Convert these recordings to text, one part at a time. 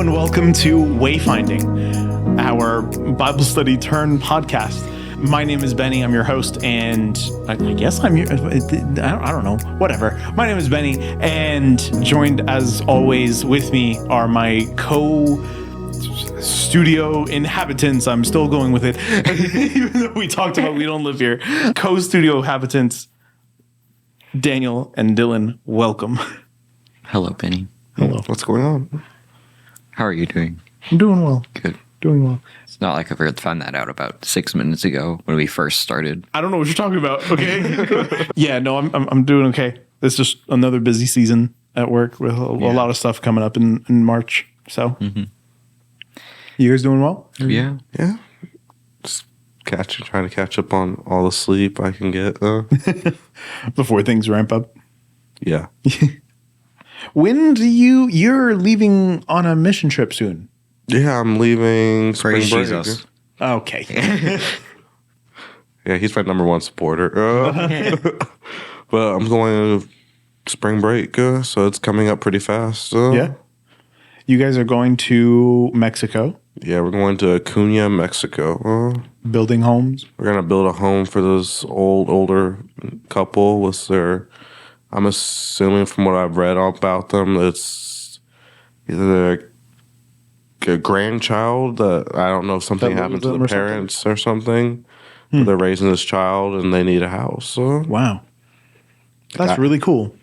and welcome to Wayfinding, our Bible study turn podcast. My name is Benny. I'm your host, and I guess I'm your, I don't know, whatever. My name is Benny, and joined as always with me are my co-studio inhabitants. I'm still going with it, even though we talked about we don't live here. Co-studio inhabitants, Daniel and Dillon. Welcome. Hello, Benny. Hello. What's going on? How are you doing? I'm doing well. Good. Doing well. It's not like I found that out about 6 minutes ago when we first started. I don't know what you're talking about. Okay. Yeah, no, I'm doing okay. It's just another busy season at work with a lot of stuff coming up in March. So, You guys doing well? Yeah. Yeah. Just trying to catch up on all the sleep I can get. Before things ramp up. Yeah. When do you're leaving on a mission trip soon? Yeah, I'm leaving spring Praise break. Jesus. Okay. Yeah, he's my number one supporter. But I'm going to spring break, so it's coming up pretty fast. Yeah. You guys are going to Mexico, Yeah, we're going to Acuna, Mexico. building homes. We're going to build a home for this older couple with their, I'm assuming from what I've read about them, it's either a grandchild that I don't know if something That happened lose to them the or something? parents or something. But they're raising this child and they need a house. So Wow. That's really cool.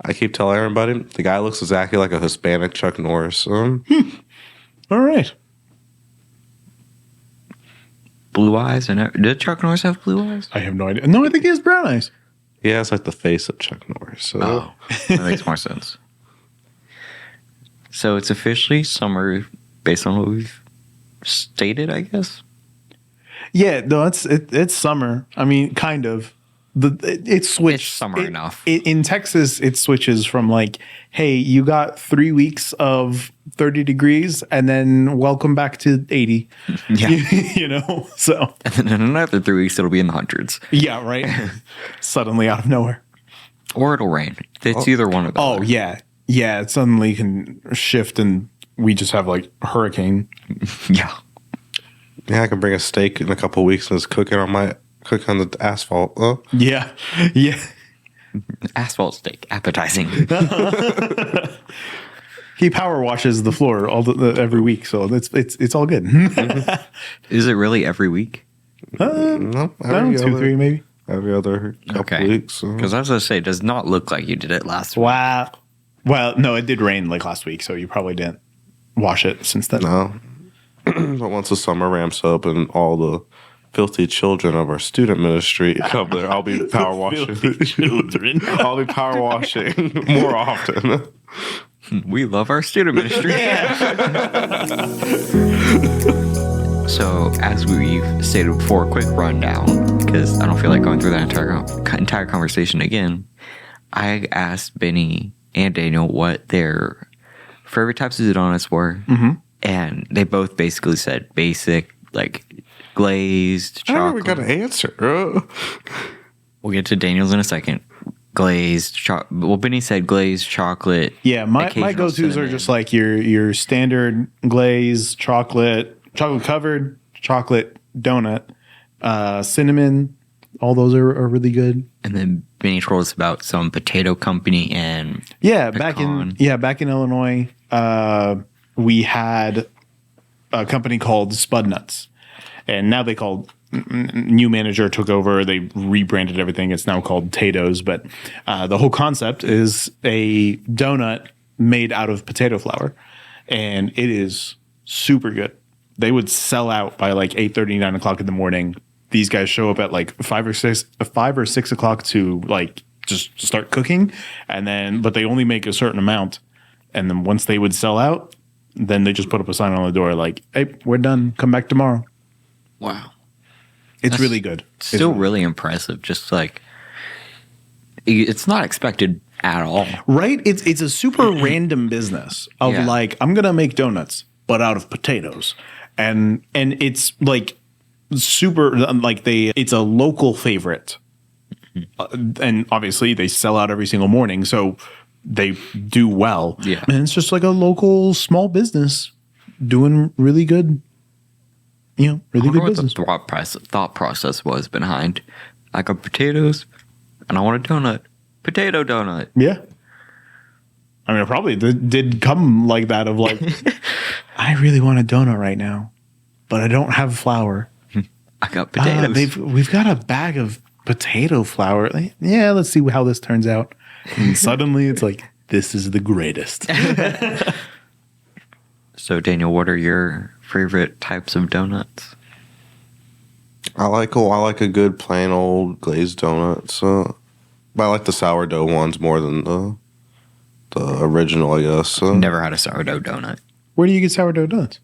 I keep telling everybody the guy looks exactly like a Hispanic Chuck Norris. All right. Blue eyes. Did Chuck Norris have blue eyes? I have no idea. No, I think he has brown eyes. He has like the face of Chuck Norris. So. Oh, that makes more sense. So it's officially summer based on what we've stated, I guess. Yeah, no, it's summer. I mean, kind of. It switched. It's summer enough. In Texas, it switches from like, hey, you got 3 weeks of 30 degrees, and then welcome back to 80. Yeah. You know, so And then in another 3 weeks, it'll be in the hundreds. yeah, right. Suddenly out of nowhere. Or it'll rain. It's either one or the Oh other. yeah, yeah. It suddenly can shift, and we just have like a hurricane. Yeah. Yeah, I can bring a steak in a couple of weeks and just cook on the asphalt. Yeah, yeah. Asphalt steak. Appetizing. He power washes the floor every week, so it's all good. Is it really every week? No, I don't know, 2, 3 maybe. every other couple weeks. Because I was going to say, it does not look like you did it last week. Wow. Well, no, it did rain like last week, so you probably didn't wash it since then. No. But once the summer ramps up and all the filthy children of our student ministry come there, I'll be power washing. Children. I'll be power washing more often. We love our student ministry. So, as we've stated before, a quick rundown, because I don't feel like going through that entire conversation again. I asked Benny and Daniel what their favorite types of donuts were, and they both basically said basic, like glazed I never chocolate. got an answer. We'll get to Daniel's in a second. Glazed chocolate. Well, Benny said glazed chocolate. Yeah, my occasional go-tos are cinnamon. just like your standard glaze, chocolate covered, chocolate donut, cinnamon. All those are really good. And then Benny told us about some potato company and Yeah, pecan. back in Illinois, we had a company called Spud Nuts, and now they called new manager took over. They rebranded everything. It's now called Tato's, but the whole concept is a donut made out of potato flour, and it is super good. They would sell out by like 8:30, 9 o'clock in the morning. These guys show up at like 5 or 6 o'clock to like just start cooking, and then but they only make a certain amount, and then once they would sell out, then they just put up a sign on the door like, "Hey, we're done. Come back tomorrow." wow. It's really good. Still really impressive. Just like it's not expected at all. Right? It's a super random business of Yeah. like, I'm gonna make donuts, but out of potatoes. And it's like super like it's a local favorite. And obviously they sell out every single morning. So they do well. Yeah. And it's just like a local small business doing really good, really I wonder good what business. the thought process was behind. I got potatoes, and I want a donut. Potato donut. Yeah. I mean, it probably did come like that of like, I really want a donut right now, but I don't have flour. I got potatoes. We've got a bag of potato flour. Like, yeah, let's see how this turns out. And suddenly it's like, this is the greatest. So, Daniel, what are your favorite types of donuts? I like a good plain old glazed donut. So, but I like the sourdough ones more than the original, I guess. Never had a sourdough donut. Where do you get sourdough donuts?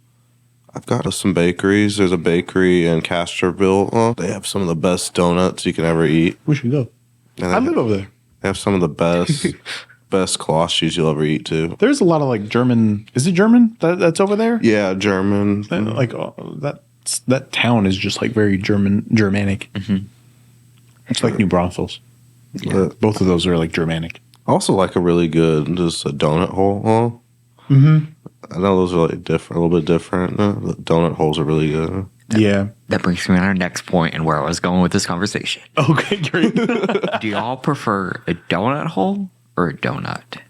I've got some bakeries. There's a bakery in Castroville. They have some of the best donuts you can ever eat. We should go. And I live over there. They have some of the best kolaches you'll ever eat too. There's a lot of like German. Is it German that's over there? Yeah, German. Like that town is just like very Germanic. Mm-hmm. It's like New Braunfels. Yeah. Both of those are like Germanic. I also like a really good just a donut hole. Mm-hmm. I know those are like different, a little bit different. The donut holes are really good. Yeah. That brings me to our next point and where I was going with this conversation. Okay, great. Do y'all prefer a donut hole or a donut?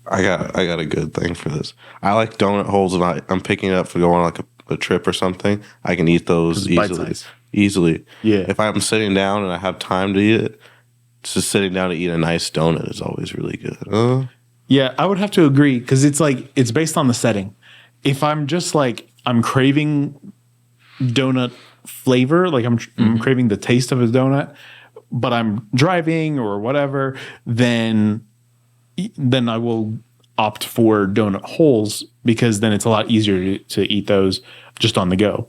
I got a good thing for this. I like donut holes, and I'm picking it up for going on like a trip or something. I can eat those It's bite easily. size. Easily. Yeah. If I'm sitting down and I have time to eat it, just sitting down to eat a nice donut is always really good. Yeah, I would have to agree because it's like it's based on the setting. If I'm just like I'm craving donut flavor, like I'm craving the taste of a donut, but I'm driving or whatever, then I will opt for donut holes because then it's a lot easier to eat those just on the go.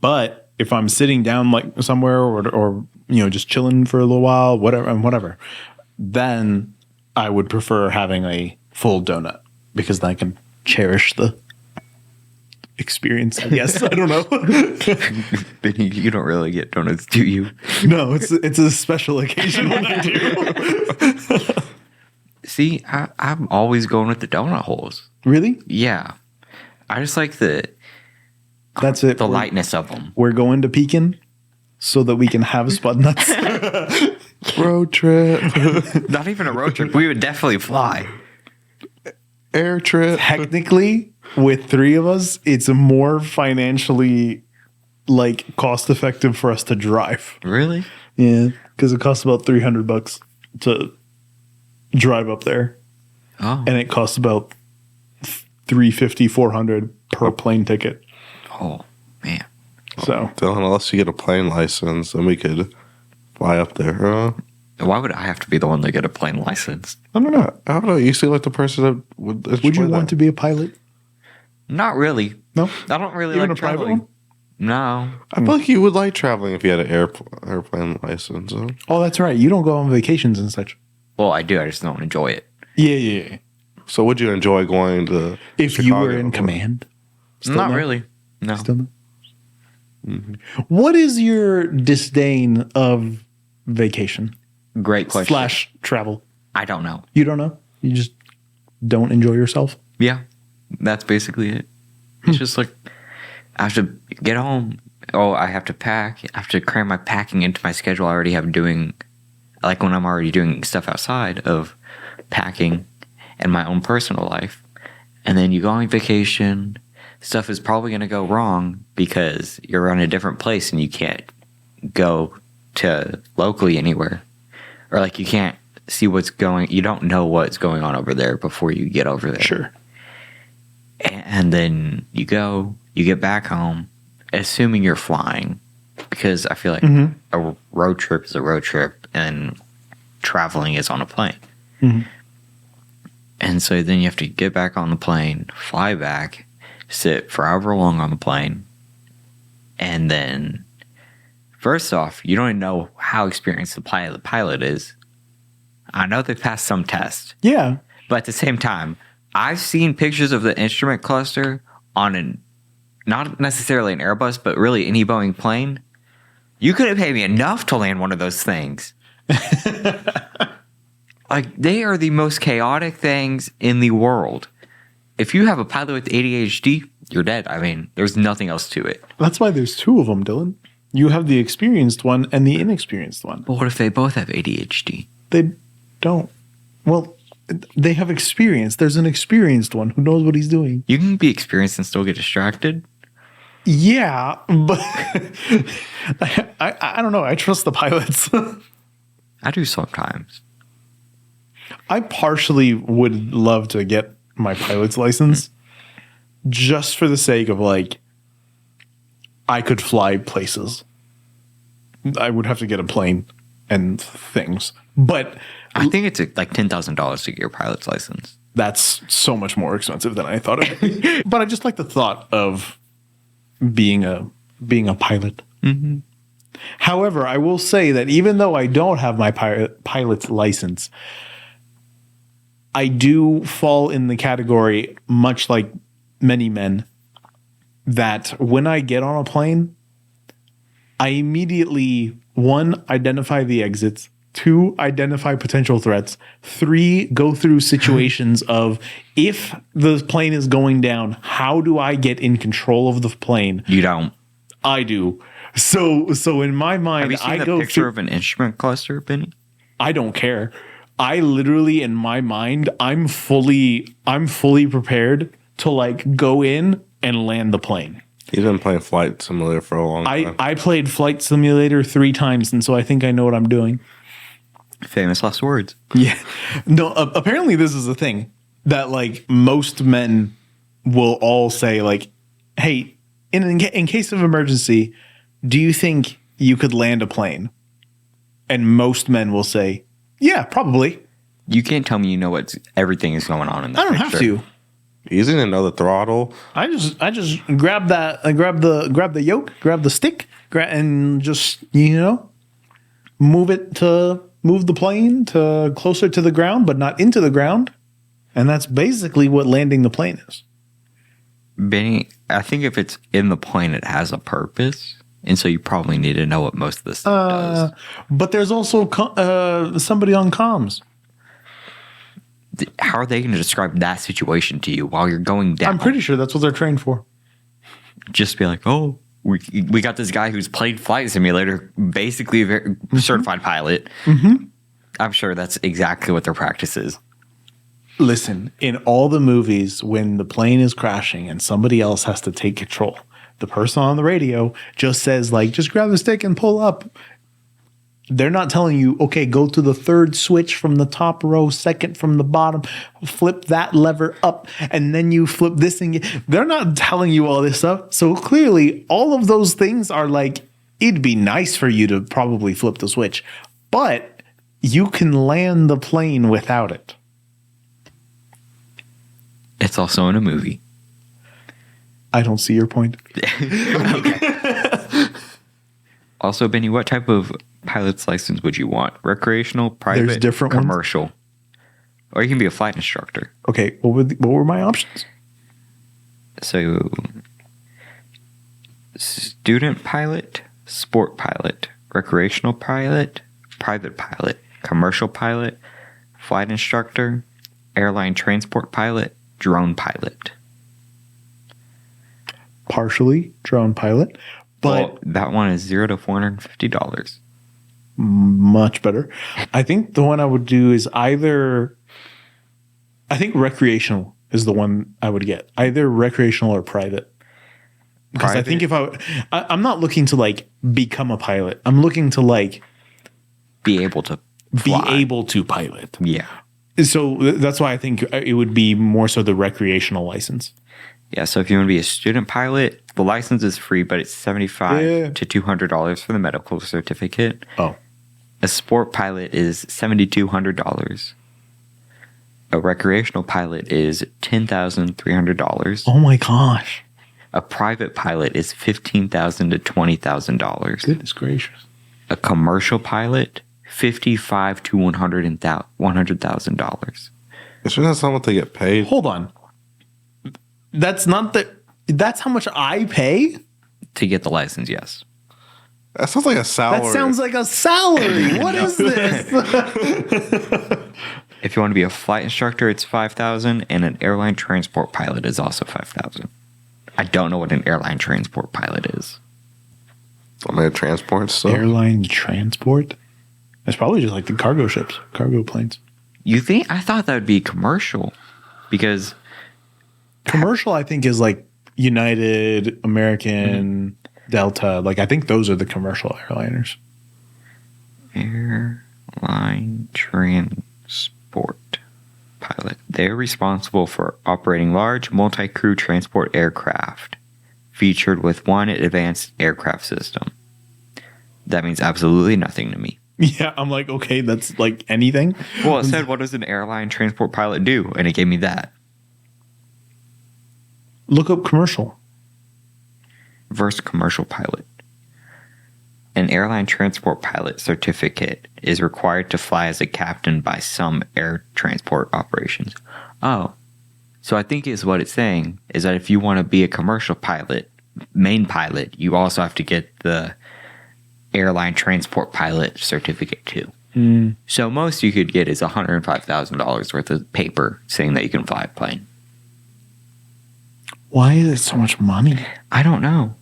But if I'm sitting down like somewhere or just chilling for a little while, whatever, then I would prefer having a full donut because then I can cherish the experience, I guess. I don't know. Benny, you don't really get donuts, do you? No, it's a special occasion when I do. See, I'm always going with the donut holes. Really? Yeah. I just like the That's it. lightness of them. We're going to Pekin so that we can have spud nuts. Road trip, Not even a road trip. We would definitely fly. air trip. Technically, with three of us, it's more financially like cost effective for us to drive. Really? Yeah, because it costs about $300 to drive up there, Oh. and it costs about $350, $400 per plane ticket. Oh, man. So Dylan, unless you get a plane license, then we could fly up there. Why would I have to be the one to get a plane license? I don't know. I don't know. You seem like the person that would. Would you want to be a pilot? Not really. No, I don't really even like a private traveling. one. No. I feel like you would like traveling if you had an airplane license. Oh, that's right. You don't go on vacations and such. Well, I do. I just don't enjoy it. Yeah. So would you enjoy going to If you Chicago? were in command, Not no? really. No. Still no. What is your disdain of vacation Great question. / travel? I don't know. You don't know. You just don't enjoy yourself. Yeah. That's basically it. It's just like I have to get home. Oh, I have to pack. I have to cram my packing into my schedule. I already have doing, like when I'm already doing stuff outside of packing and my own personal life. And then you go on vacation. Stuff is probably going to go wrong because you're in a different place and you can't go to locally anywhere. Or like you can't see you don't know what's going on over there before you get over there. Sure. And then you get back home, assuming you're flying, because I feel like a road trip is a road trip and traveling is on a plane. Mhm. And so then you have to get back on the plane, fly back, sit for however long on the plane, and then first off, you don't even know how experienced the pilot is. I know they passed some tests. Yeah. But at the same time, I've seen pictures of the instrument cluster on not necessarily an Airbus, but really any Boeing plane. You couldn't pay me enough to land one of those things. Like, they are the most chaotic things in the world. If you have a pilot with ADHD, you're dead. I mean, there's nothing else to it. That's why there's two of them, Dylan. You have the experienced one and the inexperienced one. But what if they both have ADHD? They don't. Well, they have experience. There's an experienced one who knows what he's doing. You can be experienced and still get distracted. Yeah, but I don't know. I trust the pilots. I do sometimes. I partially would love to get my pilot's license just for the sake of like, I could fly places. I would have to get a plane and things, but I think it's like $10,000 to get your pilot's license. that's so much more expensive than I thought it would be. But I just like the thought of being a pilot. Mm-hmm. However, I will say that even though I don't have my pilot's license, I do fall in the category, much like many men, that when I get on a plane, I immediately, 1, identify the exits, 2, identify potential threats, 3, go through situations of if the plane is going down, how do I get in control of the plane? You don't. I do. So in my mind, Have you seen I the go picture through, of an instrument cluster, Benny? I don't care. I literally, in my mind, I'm fully prepared to like go in and land the plane. He's been playing Flight Simulator for a long time. I played Flight Simulator 3 times, and so I think I know what I'm doing. Famous last words. Yeah. No, apparently this is a thing that like most men will all say like, hey, in case of emergency, do you think you could land a plane? And most men will say, yeah, probably. You can't tell me you know what everything is going on in that I don't picture. have to. Using another throttle. I just grab that. I grab the yoke, grab the stick, and just move the plane to closer to the ground, but not into the ground. And that's basically what landing the plane is. Benny, I think if it's in the plane, it has a purpose. And so you probably need to know what most of this stuff does. But there's also somebody on comms. How are they going to describe that situation to you while you're going down? I'm pretty sure that's what they're trained for. Just be like, oh, we got this guy who's played Flight Simulator, basically a very certified pilot. Mm-hmm. I'm sure that's exactly what their practice is. Listen, in all the movies, when the plane is crashing and somebody else has to take control, the person on the radio just says, like, just grab the stick and pull up. They're not telling you, okay, go to the 3rd switch from the top row, 2nd from the bottom, flip that lever up, and then you flip this thing. They're not telling you all this stuff. So clearly, all of those things are like, it'd be nice for you to probably flip the switch, but you can land the plane without it. It's also in a movie. I don't see your point. Okay. Also, Benny, what type of pilot's license would you want? Recreational, private, There's different ones? commercial? Or you can be a flight instructor. Okay, what were my options? So, student pilot, sport pilot, recreational pilot, private pilot, commercial pilot, flight instructor, airline transport pilot, drone pilot. Partially drone pilot, but Well, that one is $0 to $450. much better. I think the one I would do is I think recreational is the one I would get. Either recreational or private. Because I think if I'm not looking to like become a pilot. I'm looking to like Be able to fly. pilot. Yeah. So that's why I think it would be more so the recreational license. Yeah, so if you want to be a student pilot, the license is free, but it's $75 to $200 for the medical certificate. Oh. A sport pilot is $7,200. A recreational pilot is $10,300. Oh my gosh. A private pilot is $15,000 to $20,000. Goodness gracious. A commercial pilot, $55,000 to $100,000. Isn't that someone to get paid? Hold on. That's how much I pay? To get the license, yes. That sounds like a salary. That sounds like a salary. What is this? If you want to be a flight instructor, it's $5,000, and an airline transport pilot is also $5,000. I don't know what an airline transport pilot is. I mean, transport stuff. Airline transport? It's probably just like the cargo ships, cargo planes. You think? I thought that would be commercial, because Commercial, I think, is like United, American, Delta. Like, I think those are the commercial airliners. airline transport pilot. They're responsible for operating large multi-crew transport aircraft featured with one advanced aircraft system. That means absolutely nothing to me. Yeah, I'm like, okay, that's like anything. Well, it said, what does an airline transport pilot do? And it gave me that. Look up commercial. Versus commercial pilot. An airline transport pilot certificate is required to fly as a captain by some air transport operations. Oh, so I think is what it's saying is that if you want to be a commercial pilot, main pilot, you also have to get the airline transport pilot certificate too. So most you could get is $105,000 worth of paper saying that you can fly a plane. Why is it so much money? I don't know.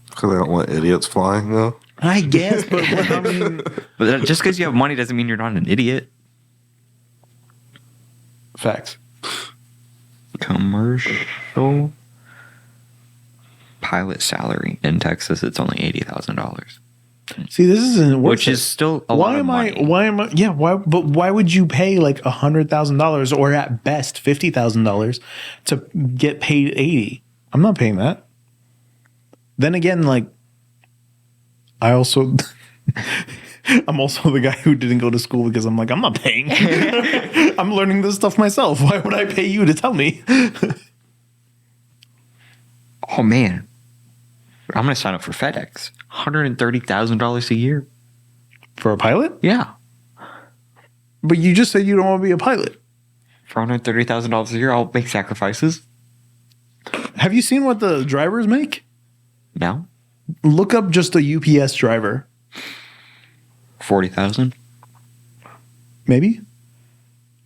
Because they don't want idiots flying, though. I guess, but I mean, But just because you have money doesn't mean you're not an idiot. facts. Commercial pilot salary in Texas, it's only $80,000, See, this isn't worth which it. is still a lot of money. Why am I? Yeah, why? But why would you pay like $100,000 or at best $50,000 to get paid 80? I'm not paying that. Then again, like, I'm also the guy who didn't go to school because I'm like, I'm not paying. I'm learning this stuff myself. Why would I pay you to tell me? Oh man, I'm gonna sign up for FedEx. $130,000 a year. For a pilot? Yeah, But you just said you don't want to be a pilot. for $130,000 a year, I'll make sacrifices. Have you seen what the drivers make? No, Look up just a UPS driver. 40,000. Maybe.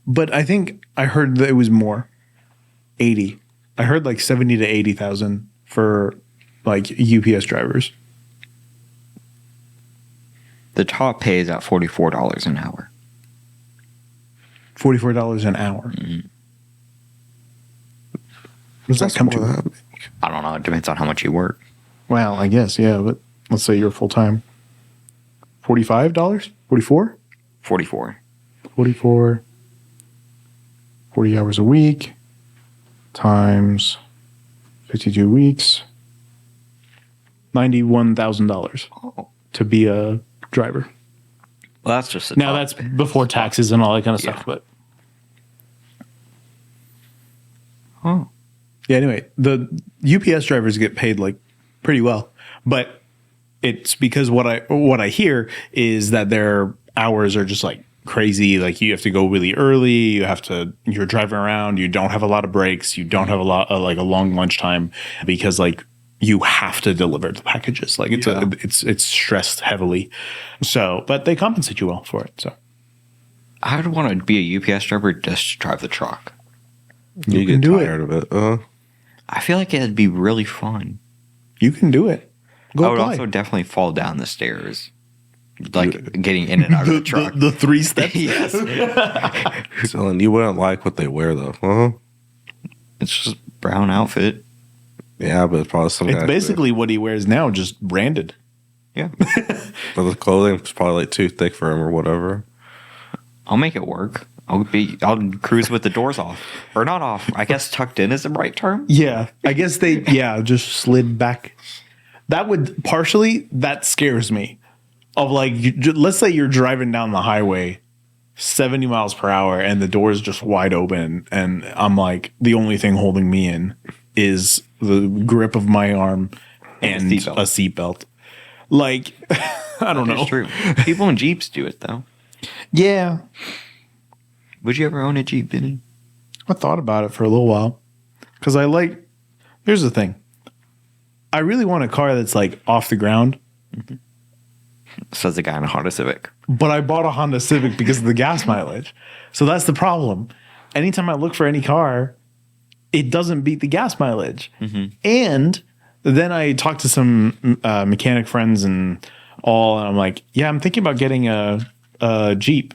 But I think I heard that it was more. 80. I heard like 70 to 80,000 for like UPS drivers. The top pay is at $44 an hour. $44 an hour. Mm-hmm. What does that come to? That. I don't know. It depends on how much you work. Well, I guess, yeah, but let's say you're full time. $45? 44? 44. 44. 40 hours a week times 52 weeks. $91,000 Oh. to be a driver. Well, that's just the Now top. that's before taxes and all that kind of Yeah. stuff, but Oh. yeah, anyway, the UPS drivers get paid like pretty well, but it's because what I hear is that their hours are just like crazy. Like you have to go really early. You're driving around. You don't have a lot of breaks. You don't have a lot of like a long lunchtime because like you have to deliver the packages. Like it's stressed heavily. So, but they compensate you well for it. So I would want to be a UPS driver just to drive the truck. You can get do it. tired of it. I feel like it'd be really fun. you can do it. Go I would apply. also definitely fall down the stairs, like getting in and out of the truck. The 3 steps. Yes, Dylan, you wouldn't like what they wear, though. Huh? it's just brown outfit. Yeah, but it's probably some It's guys basically what he wears now, just branded. Yeah, but the clothing is probably like too thick for him or whatever. I'll make it work. I'll cruise with the doors off or not off. I guess tucked in is the right term. Yeah, I guess they just slid back. That scares me. Of like, let's say you're driving down the highway, 70 miles per hour, and the door's just wide open, and I'm like, the only thing holding me in is the grip of my arm and a seatbelt. Like, I don't know. It's true. People in Jeeps do it though. Yeah, Would you ever own a Jeep, Vinny? I thought about it for a little while because here's the thing. I really want a car that's like off the ground. Says the guy in a Honda Civic. But I bought a Honda Civic because of the gas mileage. So that's the problem. Anytime I look for any car, it doesn't beat the gas mileage. And then I talked to some mechanic friends and I'm like, yeah, I'm thinking about getting a Jeep.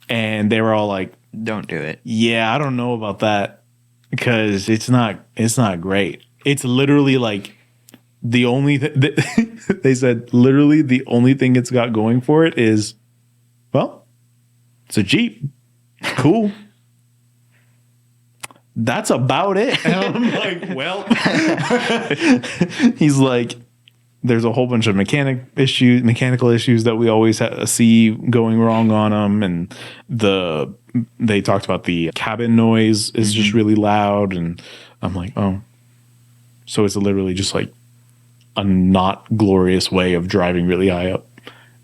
And they were all like, Don't do it. yeah, I don't know about that because it's not great. It's literally like the only they said literally the only thing it's got going for it is, well, it's a Jeep. Cool. That's about it. And I'm like, well, he's like, there's a whole bunch of mechanical issues that we always see going wrong on them. And they talked about the cabin noise is just really loud. And I'm like, oh, so it's literally just like a not glorious way of driving really high up.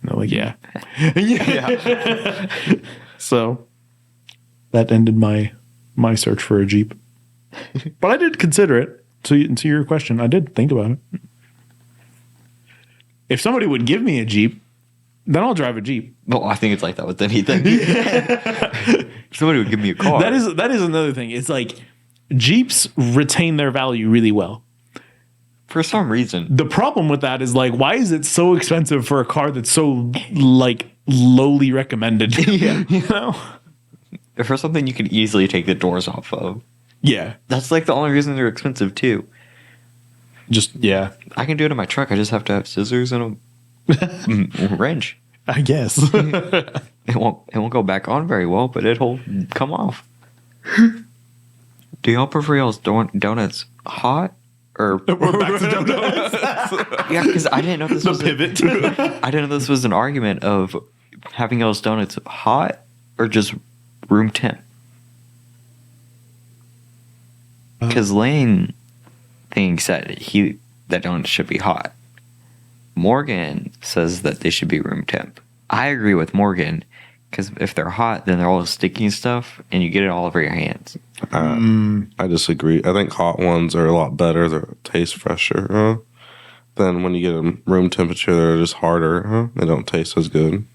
And they're like, yeah. Yeah. So that ended my search for a Jeep. But I did consider it. To your question, I did think about it. If somebody would give me a Jeep, then I'll drive a Jeep. Well, I think it's like that with anything. If somebody would give me a car. That is another thing. It's like Jeeps retain their value really well. For some reason. The problem with that is like, why is it so expensive for a car that's so like lowly recommended? Yeah. You know? For something you can easily take the doors off of. Yeah. That's like the only reason they're expensive too. Just, yeah. I can do it in my truck. I just have to have scissors and a wrench. I guess. It won't go back on very well, but it'll come off. Do y'all prefer y'all's donuts hot or? We're back to donuts. Yeah, because I didn't know this was pivot. I didn't know this was an argument of having y'all's donuts hot or just room temp. Because Lane thinks that donuts should be hot. Morgan says that they should be room temp. I agree with Morgan because if they're hot, then they're all sticky and stuff, and you get it all over your hands. I disagree. I think hot ones are a lot better. They taste fresher. Then when you get them room temperature, they're just harder. They don't taste as good.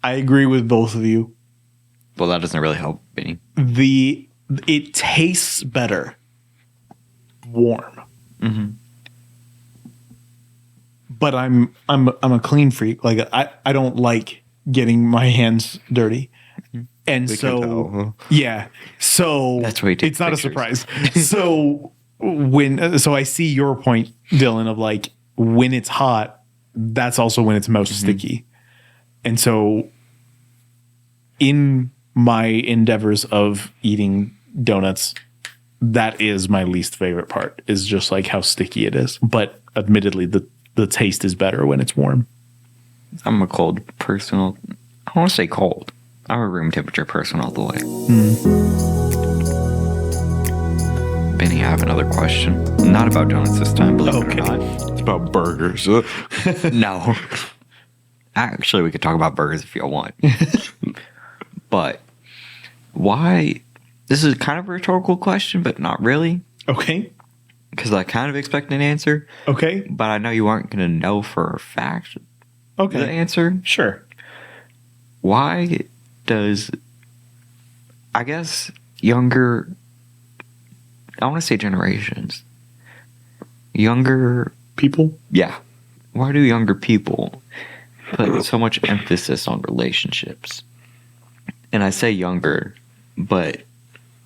I agree with both of you. Well, that doesn't really help, Benny. It tastes better warm. Mm-hmm. But I'm a clean freak. Like I don't like getting my hands dirty. And They so can tell, huh? yeah. So That's why you take it's not pictures. a surprise. So so I see your point, Dylan, of like when it's hot, that's also when it's most sticky. And so in my endeavors of eating donuts, that is my least favorite part, is just like how sticky it is. But admittedly, the taste is better when it's warm. I'm a cold person. I don't want to say cold. I'm a room temperature person all the way. Benny, I have another question. Not about donuts this time, believe it or not. It's about burgers. No. Actually, we could talk about burgers if you want. But why? This is kind of a rhetorical question, but not really. Okay. Because I kind of expect an answer. Okay. But I know you aren't going to know for a fact Okay. the answer. Sure. Why does, I guess, younger, I want to say generations, younger, People? yeah. Why do younger people put so much emphasis on relationships? And I say younger, but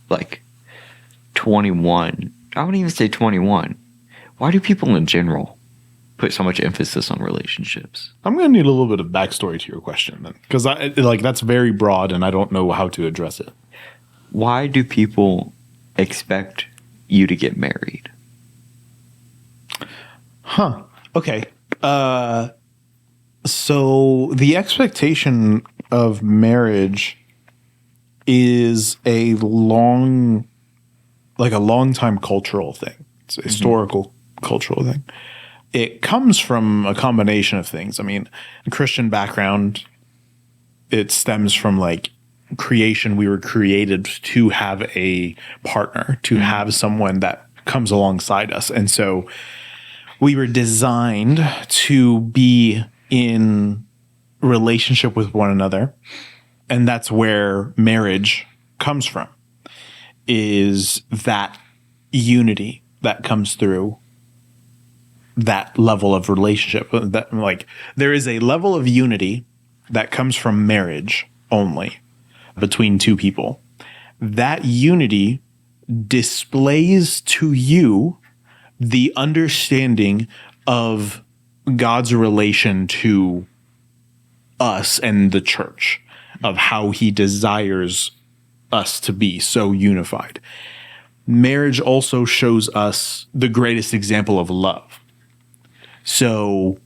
like 21. I wouldn't even say 21. Why do people in general put so much emphasis on relationships? I'm going to need a little bit of backstory to your question then, because that's very broad and I don't know how to address it. Why do people expect you to get married? Huh. Okay. So the expectation of marriage is a long time cultural thing. It's a historical cultural thing. It comes from a combination of things. I mean, Christian background, it stems from like creation. We were created to have a partner, to have someone that comes alongside us. And so We were designed to be in relationship with one another. And that's where marriage comes from, is that unity that comes through that level of relationship. That, like, there is a level of unity that comes from marriage only between two people. That unity displays to you the understanding of God's relation to us and the church, of how he desires us to be so unified. Marriage also shows us the greatest example of love. So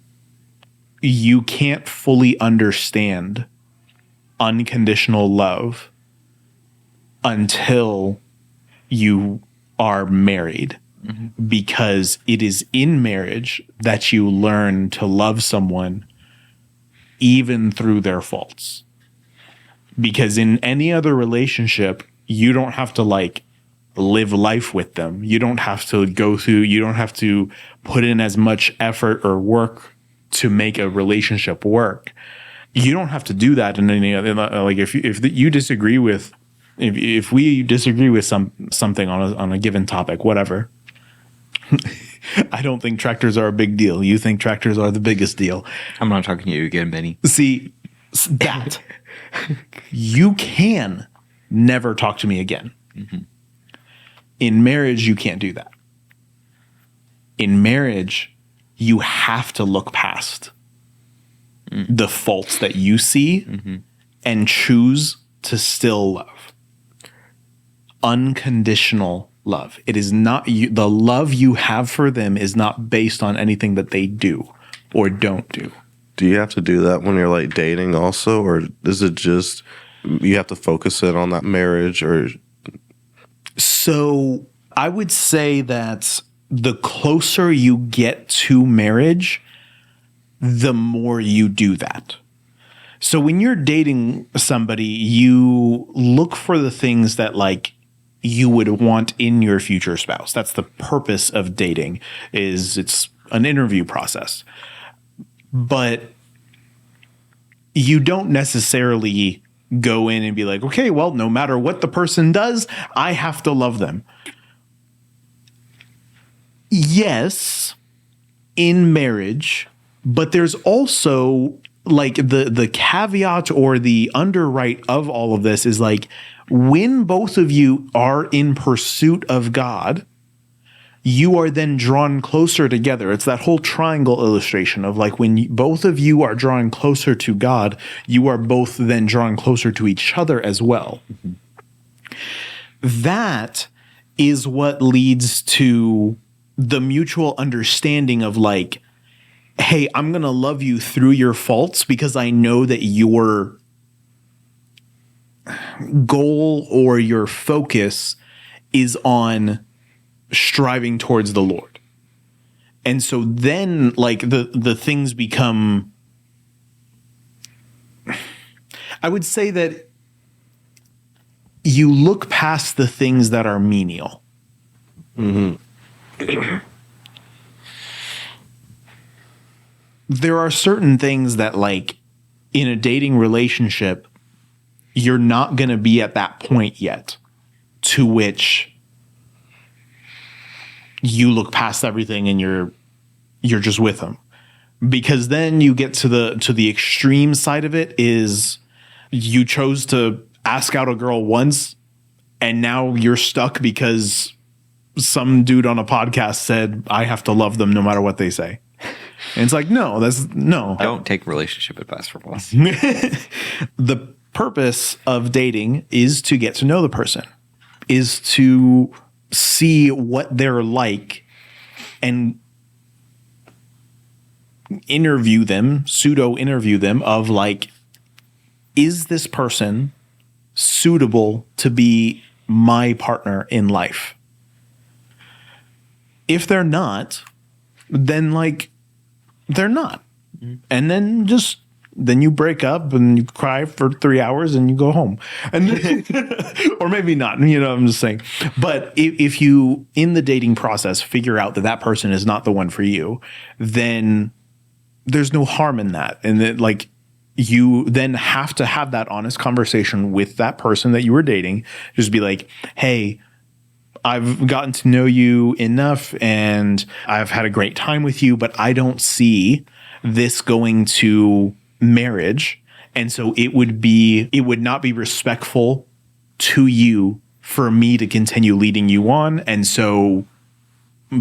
you can't fully understand unconditional love until you are married, because it is in marriage that you learn to love someone even through their faults. Because in any other relationship, you don't have to like live life with them. You don't have to you don't have to put in as much effort or work to make a relationship work. You don't have to do that in any other, like if you disagree with, if we disagree with something on a given topic, whatever. I don't think tractors are a big deal. You think tractors are the biggest deal. I'm not talking to you again, Benny. See, that you can never talk to me again. In marriage, you can't do that. In marriage, you have to look past the faults that you see and choose to still love. Unconditional love. It is not the love you have for them is not based on anything that they do or don't do. Do you have to do that when you're like dating also, or is it just you have to focus in on that marriage? Or so I would say that the closer you get to marriage, the more you do that. So when you're dating somebody, you look for the things that like you would want in your future spouse. That's the purpose of dating, is it's an interview process. But you don't necessarily go in and be like, okay, well, no matter what the person does, I have to love them. Yes, in marriage, but there's also like the caveat or the underwrite of all of this is like, when both of you are in pursuit of God, you are then drawn closer together. It's that whole triangle illustration of like when both of you are drawing closer to God, you are both then drawing closer to each other as well. That is what leads to the mutual understanding of like, hey, I'm going to love you through your faults because I know that your goal or your focus is on striving towards the Lord. And so then like the things become, I would say that you look past the things that are menial. There are certain things that like in a dating relationship, you're not going to be at that point yet to which you look past everything and you're just with them. Because then you get to the extreme side of it is you chose to ask out a girl once and now you're stuck because some dude on a podcast said, I have to love them no matter what they say. And it's like, no. Don't take relationship advice from us. The purpose of dating is to get to know the person, is to see what they're like and pseudo interview them of like, is this person suitable to be my partner in life? If they're not, then like they're not. And then just then you break up and you cry for 3 hours and you go home. And or maybe not, I'm just saying. But if you, in the dating process, figure out that that person is not the one for you, then there's no harm in that. And that, like, you then have to have that honest conversation with that person that you were dating. Just be like, hey, I've gotten to know you enough and I've had a great time with you, but I don't see this going to marriage. And so it would not be respectful to you for me to continue leading you on. And so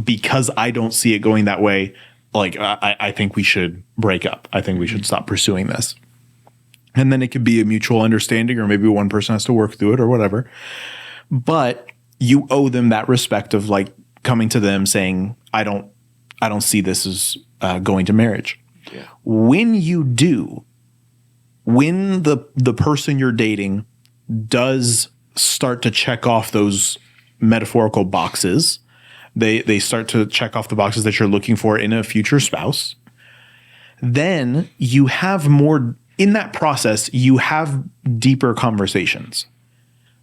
because I don't see it going that way, like, I think we should break up. I think we should stop pursuing this. And then it could be a mutual understanding, or maybe one person has to work through it or whatever. But you owe them that respect of, like, coming to them saying, I don't see this as going to marriage. Yeah. When you do, when the person you're dating does start to check off those metaphorical boxes, they start to check off the boxes that you're looking for in a future spouse, then you have more in that process. You have deeper conversations.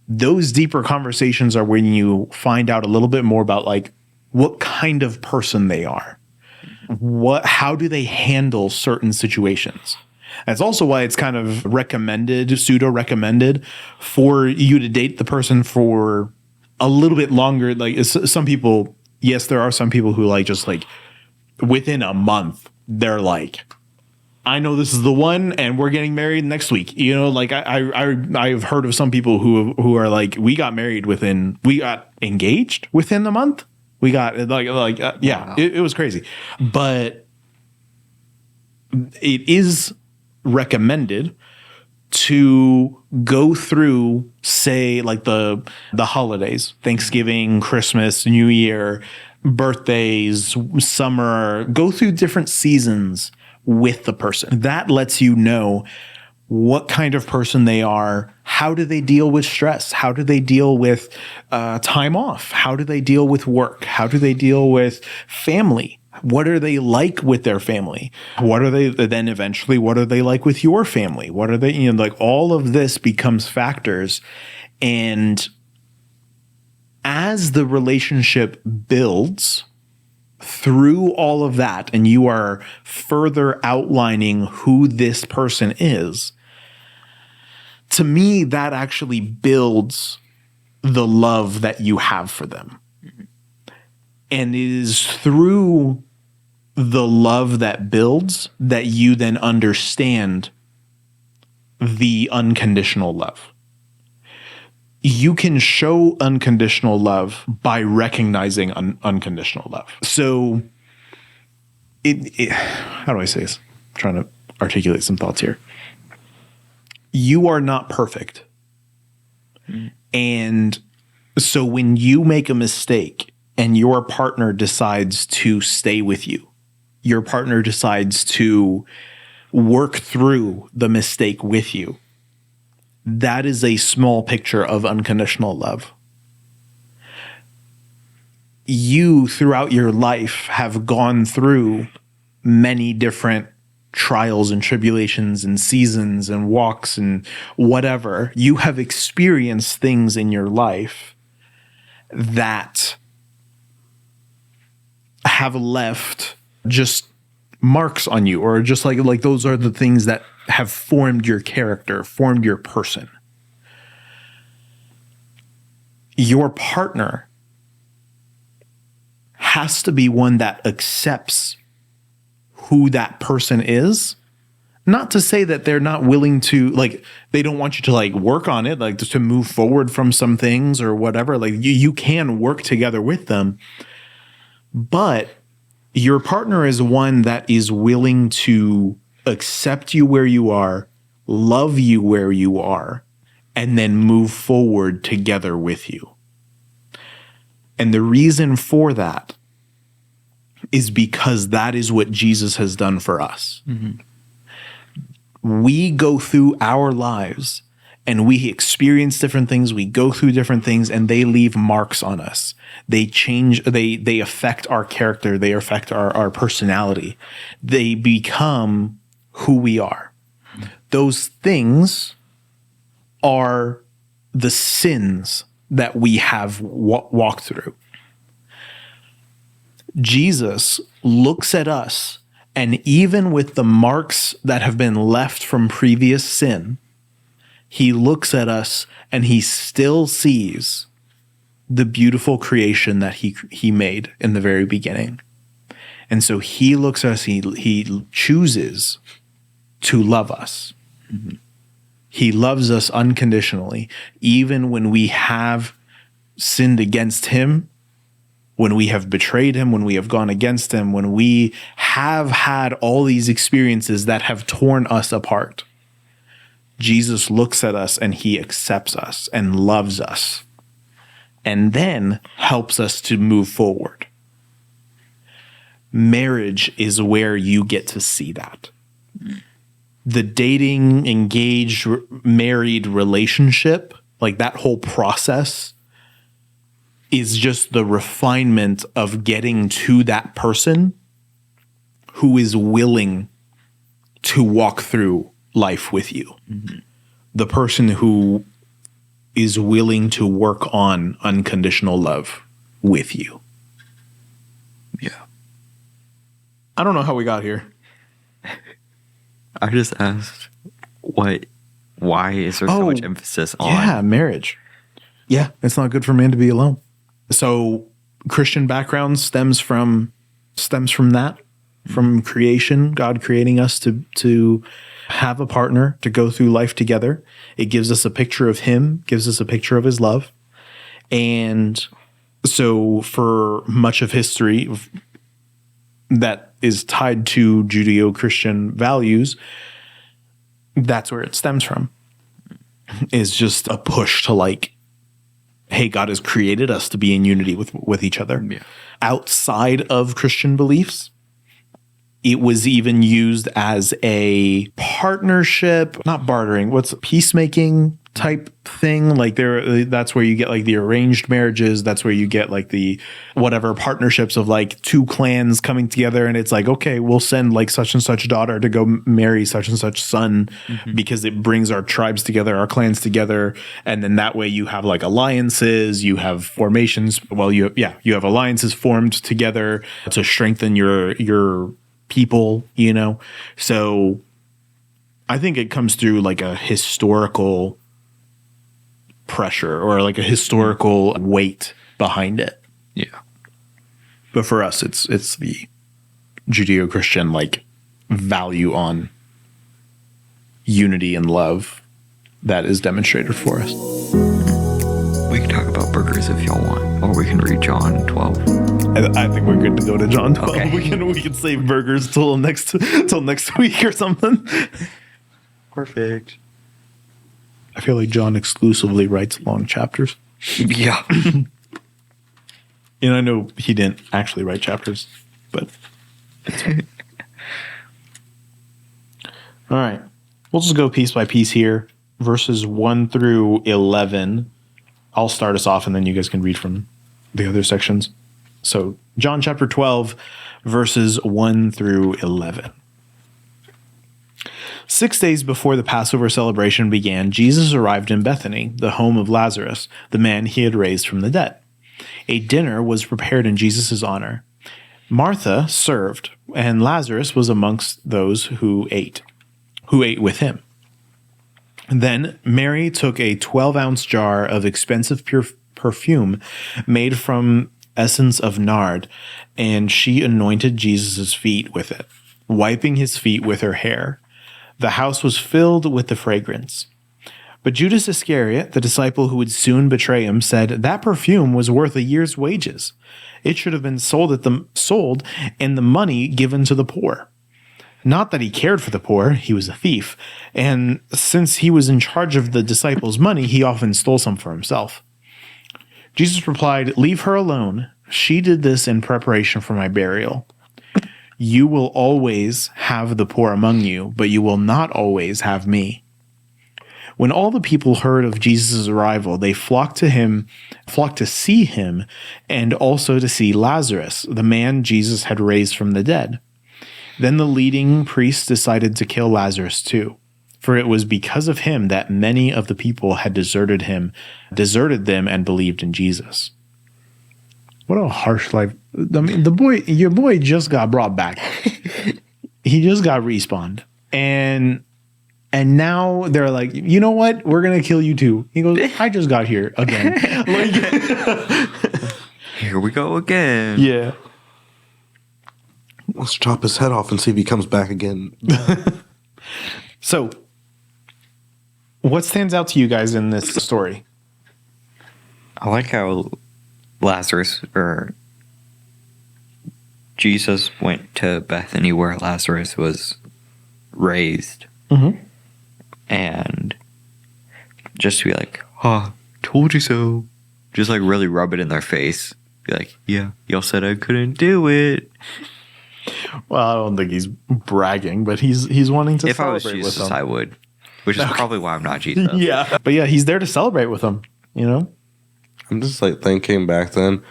Those deeper conversations are when you find out a little bit more about, like, what kind of person they are. How do they handle certain situations? That's also why it's kind of pseudo recommended for you to date the person for a little bit longer. Like, some people, yes, there are some people who, like, just, like, within a month, they're like, I know this is the one and we're getting married next week. Like, I've heard of some people who are like, we got engaged within a month. We got yeah, it was crazy. But it is recommended to go through, say, like the holidays, Thanksgiving, Christmas, New Year, birthdays, summer, go through different seasons with the person. That lets you know what kind of person they are. How do they deal with stress? How do they deal with time off? How do they deal with work? How do they deal with family? What are they like with their family? What are they then eventually? What are they like with your family? What are they, like, all of this becomes factors. And as the relationship builds through all of that, and you are further outlining who this person is, to me, that actually builds the love that you have for them. And it is through the love that builds that you then understand the unconditional love. You can show unconditional love by recognizing unconditional love. So how do I say this? I'm trying to articulate some thoughts here. You are not perfect. And so when you make a mistake and your partner decides to stay with you, your partner decides to work through the mistake with you, that is a small picture of unconditional love. You, throughout your life, have gone through many different trials and tribulations and seasons and walks and whatever. You have experienced things in your life that have left just marks on you, or just like those are the things that have formed your character, formed your person. Your partner has to be one that accepts who that person is. Not to say that they're not willing to, like, they don't want you to, like, work on it, like, just to move forward from some things or whatever. Like, you can work together with them, but your partner is one that is willing to accept you where you are, love you where you are, and then move forward together with you. And the reason for that is because that is what Jesus has done for us. Mm-hmm. We go through our lives and we experience different things. We go through different things and they leave marks on us. They change, they affect our character. They affect our personality. They become who we are. those things are the sins that we have walked through. Jesus looks at us, and even with the marks that have been left from previous sin, he looks at us and he still sees the beautiful creation that he made in the very beginning. And so he looks at us, he chooses to love us. Mm-hmm. He loves us unconditionally, even when we have sinned against him, when we have betrayed him, when we have gone against him, when we have had all these experiences that have torn us apart. Jesus looks at us and he accepts us and loves us, and then helps us to move forward. Marriage is where you get to see that. The dating, engaged, married relationship, like that whole process, is just the refinement of getting to that person who is willing to walk through life with you. Mm-hmm. The person who is willing to work on unconditional love with you. Yeah. I don't know how we got here. I just asked why is there so much emphasis on... Yeah, marriage. Yeah, it's not good for man to be alone. So Christian background stems from that, from creation, God creating us to have a partner, to go through life together. It gives us a picture of him, gives us a picture of his love. And so for much of history that is tied to Judeo-Christian values, that's where it stems from. Is just a push to like, hey, God has created us to be in unity with each other. Yeah. Outside of Christian beliefs, it was even used as a partnership, not bartering, peacemaking type thing. Like that's where you get like the arranged marriages. That's where you get like the whatever partnerships of like two clans coming together. And it's like, okay, we'll send like such and such daughter to go marry such and such son, because it brings our tribes together, our clans together. And then that way you have like alliances, you have formations. Well, you have alliances formed together to strengthen your people, you know? So I think it comes through like a historical pressure or like a historical weight behind it. Yeah. But for us, it's the Judeo-Christian like value on unity and love that is demonstrated for us. We can talk about burgers if y'all want, or we can read John 12. I think we're good to go to John 12. Okay. We can save burgers till next week or something. Perfect. I feel like John exclusively writes long chapters. Yeah. And I know he didn't actually write chapters, but all right. We'll just go piece by piece here. Verses 1 through 11. I'll start us off and then you guys can read from the other sections. So John chapter 12, verses 1 through 11. 6 days before the Passover celebration began, Jesus arrived in Bethany, the home of Lazarus, the man he had raised from the dead. A dinner was prepared in Jesus' honor. Martha served, and Lazarus was amongst those who ate with him. Then Mary took a 12-ounce jar of expensive perfume made from essence of nard, and she anointed Jesus' feet with it, wiping his feet with her hair. The house was filled with the fragrance. But Judas Iscariot, the disciple who would soon betray him, said, "That perfume was worth a year's wages. It should have been sold and the money given to the poor." Not that he cared for the poor, he was a thief, and since he was in charge of the disciples' money, he often stole some for himself. Jesus replied, "Leave her alone. She did this in preparation for my burial. You will always have the poor among you, but you will not always have me." When all the people heard of Jesus' arrival, they flocked to see him, and also to see Lazarus, the man Jesus had raised from the dead. Then the leading priests decided to kill Lazarus too, For it was because of him that many of the people had deserted them, and believed in Jesus. What a harsh life. I mean, your boy just got brought back. He just got respawned. And now they're like, you know what? We're going to kill you too. He goes, I just got here again. Here we go again. Yeah. Let's chop his head off and see if he comes back again. So, what stands out to you guys in this story? I like how Lazarus, or Jesus, went to Bethany where Lazarus was raised. Mm-hmm. And just to be like, oh, told you so. Just like really rub it in their face. Be like, yeah, y'all said I couldn't do it. Well, I don't think he's bragging, but he's wanting to If I was celebrate Jesus, with them. I would. Which is probably why I'm not Jesus. Yeah. But yeah, he's there to celebrate with them, you know? I'm just like thinking back then,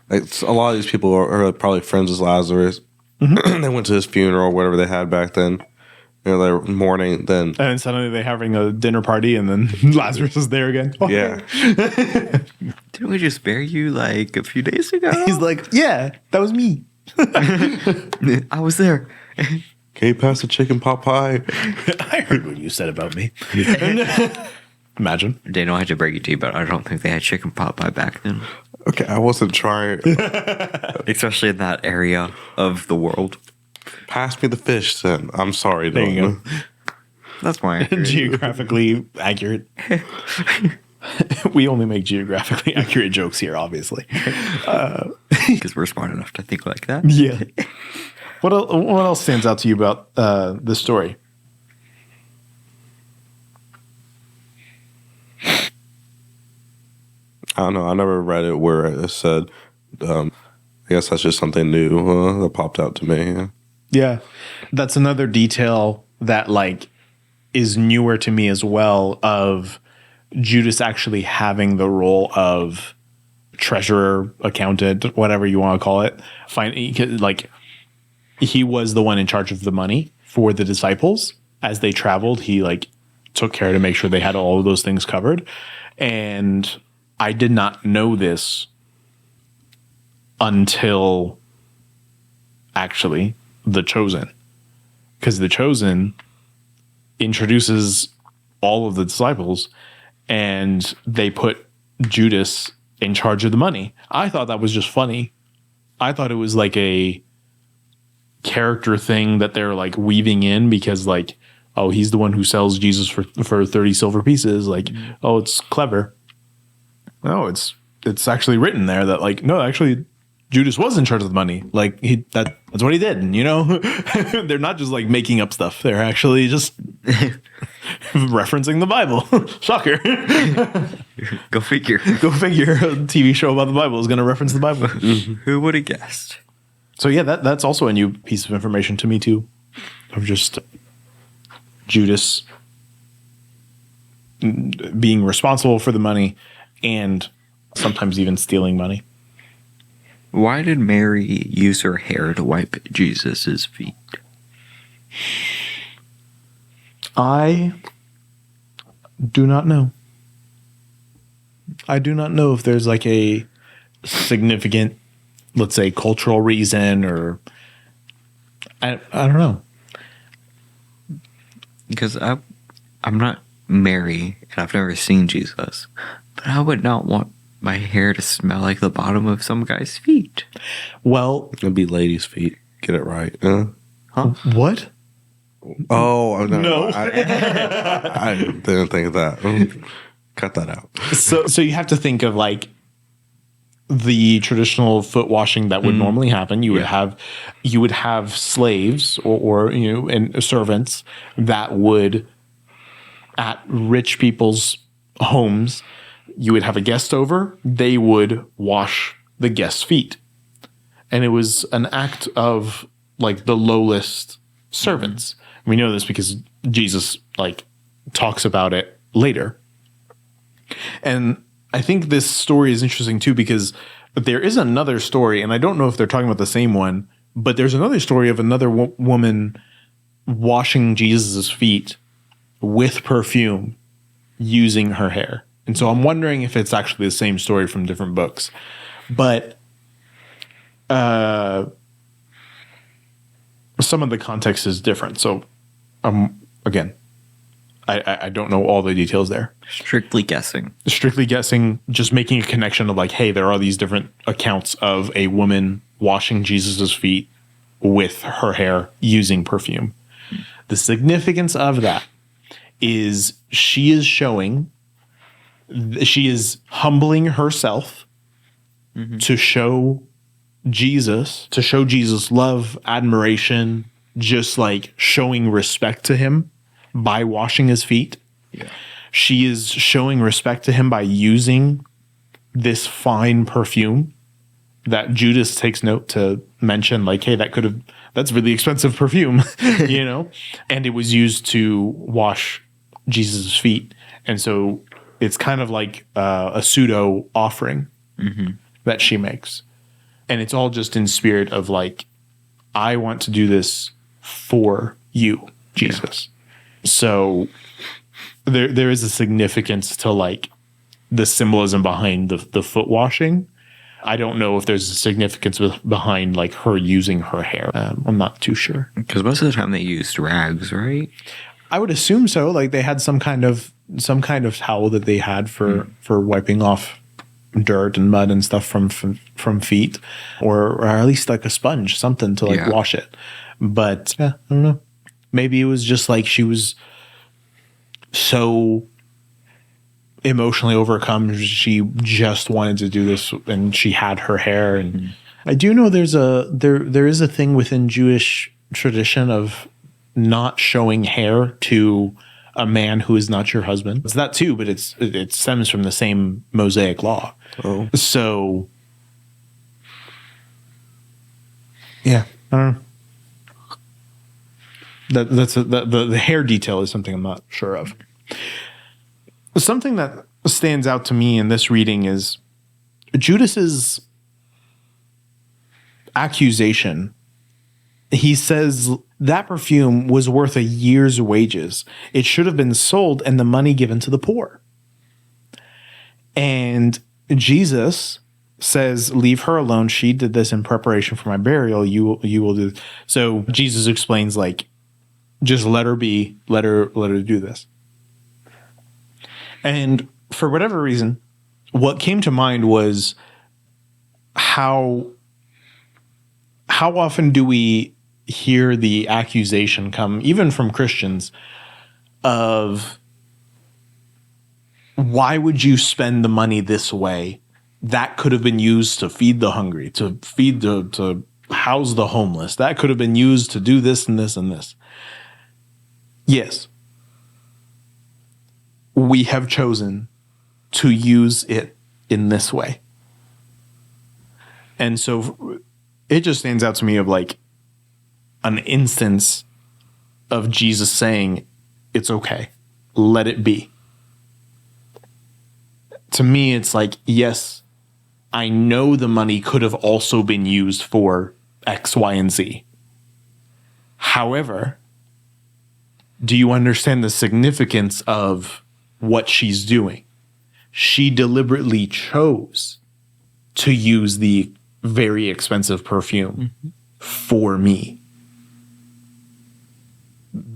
like a lot of these people are probably friends with Lazarus. Mm-hmm. They went to his funeral, whatever they had back then. You know, they're mourning. Then And then suddenly they're having a dinner party, and then Lazarus is there again. Oh, yeah, Didn't we just bury you like a few days ago? He's like, yeah, that was me. I was there. can you pass the chicken pot pie? I heard what you said about me. Imagine. Daniel, I had to break it to you, but I don't think they had chicken pot pie back then. Okay, I wasn't trying. Especially in that area of the world. Pass me the fish, then. I'm sorry. There you Dylan. go. That's why. Geographically accurate. We only make geographically accurate jokes here, obviously. Because we're smart enough to think like that. Yeah. What else stands out to you about this story? I don't know. I never read it where it said. I guess that's just something new that popped out to me. Yeah. Yeah. That's another detail that like is newer to me as well, of Judas actually having the role of treasurer, accountant, whatever you want to call it. Like he was the one in charge of the money for the disciples as they traveled. He like took care to make sure they had all of those things covered. And I did not know this until actually The Chosen, because The Chosen introduces all of the disciples and they put Judas in charge of the money. I thought that was just funny. I thought it was like a character thing that they're like weaving in because like, oh, he's the one who sells Jesus for 30 silver pieces. Like, oh, it's clever. No, it's actually written there that like, no, actually Judas was in charge of the money. Like that's what he did, you know? They're not just like making up stuff. They're actually just referencing the Bible. Shocker. Go figure. Go figure. A TV show about the Bible is going to reference the Bible. Who would have guessed? So yeah, that's also a new piece of information to me too. Of just Judas being responsible for the money and sometimes even stealing money. Why did Mary use her hair to wipe Jesus' feet? I do not know. I do not know if there's like a significant, let's say, cultural reason, or I don't know. Because I'm not Mary and I've never seen Jesus, but I would not want my hair to smell like the bottom of some guy's feet. Well, It'd be ladies' feet. Get it right. Huh? what? Oh, No. I didn't think of that. Cut that out. So you have to think of like the traditional foot washing that would normally happen. You would have slaves or you know, and servants that would, at rich people's homes, you would have a guest over, they would wash the guest's feet. And it was an act of like the lowest servants. We know this because Jesus like talks about it later. And I think this story is interesting too, because there is another story, and I don't know if they're talking about the same one, but there's another story of another woman washing Jesus's feet with perfume using her hair. And so I'm wondering if it's actually the same story from different books. But some of the context is different. So again, I don't know all the details there. Strictly guessing. Strictly guessing, just making a connection of like, hey, there are these different accounts of a woman washing Jesus's feet with her hair using perfume. The significance of that is she is humbling herself to show Jesus love, admiration, just like showing respect to him by washing his feet. Yeah. She is showing respect to him by using this fine perfume that Judas takes note to mention, like, hey, that's really expensive perfume, you know? And it was used to wash Jesus' feet. And so it's kind of like a pseudo offering that she makes. And it's all just in spirit of like, I want to do this for you, Jesus. Yeah. So there is a significance to like the symbolism behind the foot washing. I don't know if there's a significance behind like her using her hair. I'm not too sure. Because most of the time they used rags, right? I would assume so. Like they had some kind of towel that they had for wiping off dirt and mud and stuff from feet, or at least like a sponge, something to like wash it. But yeah, I don't know. Maybe it was just like she was so emotionally overcome, she just wanted to do this, and she had her hair. And I do know there is a thing within Jewish tradition of not showing hair to a man who is not your husband. It's that too, but it stems from the same Mosaic law. Oh. So yeah, I don't know. The hair detail is something I'm not sure of. Something that stands out to me in this reading is Judas's accusation. He says that perfume was worth a year's wages. It should have been sold and the money given to the poor. And Jesus says, leave her alone. She did this in preparation for my burial. You will do. So Jesus explains, like, just let her be, let her do this. And for whatever reason, what came to mind was how often do we hear the accusation come, even from Christians, of why would you spend the money this way? That could have been used to feed the hungry, to house the homeless. That could have been used to do this and this and this. Yes. We have chosen to use it in this way. And so it just stands out to me of like an instance of Jesus saying, it's okay, let it be. To me, it's like, yes, I know the money could have also been used for X, Y, and Z. However, do you understand the significance of what she's doing? She deliberately chose to use the very expensive perfume for me.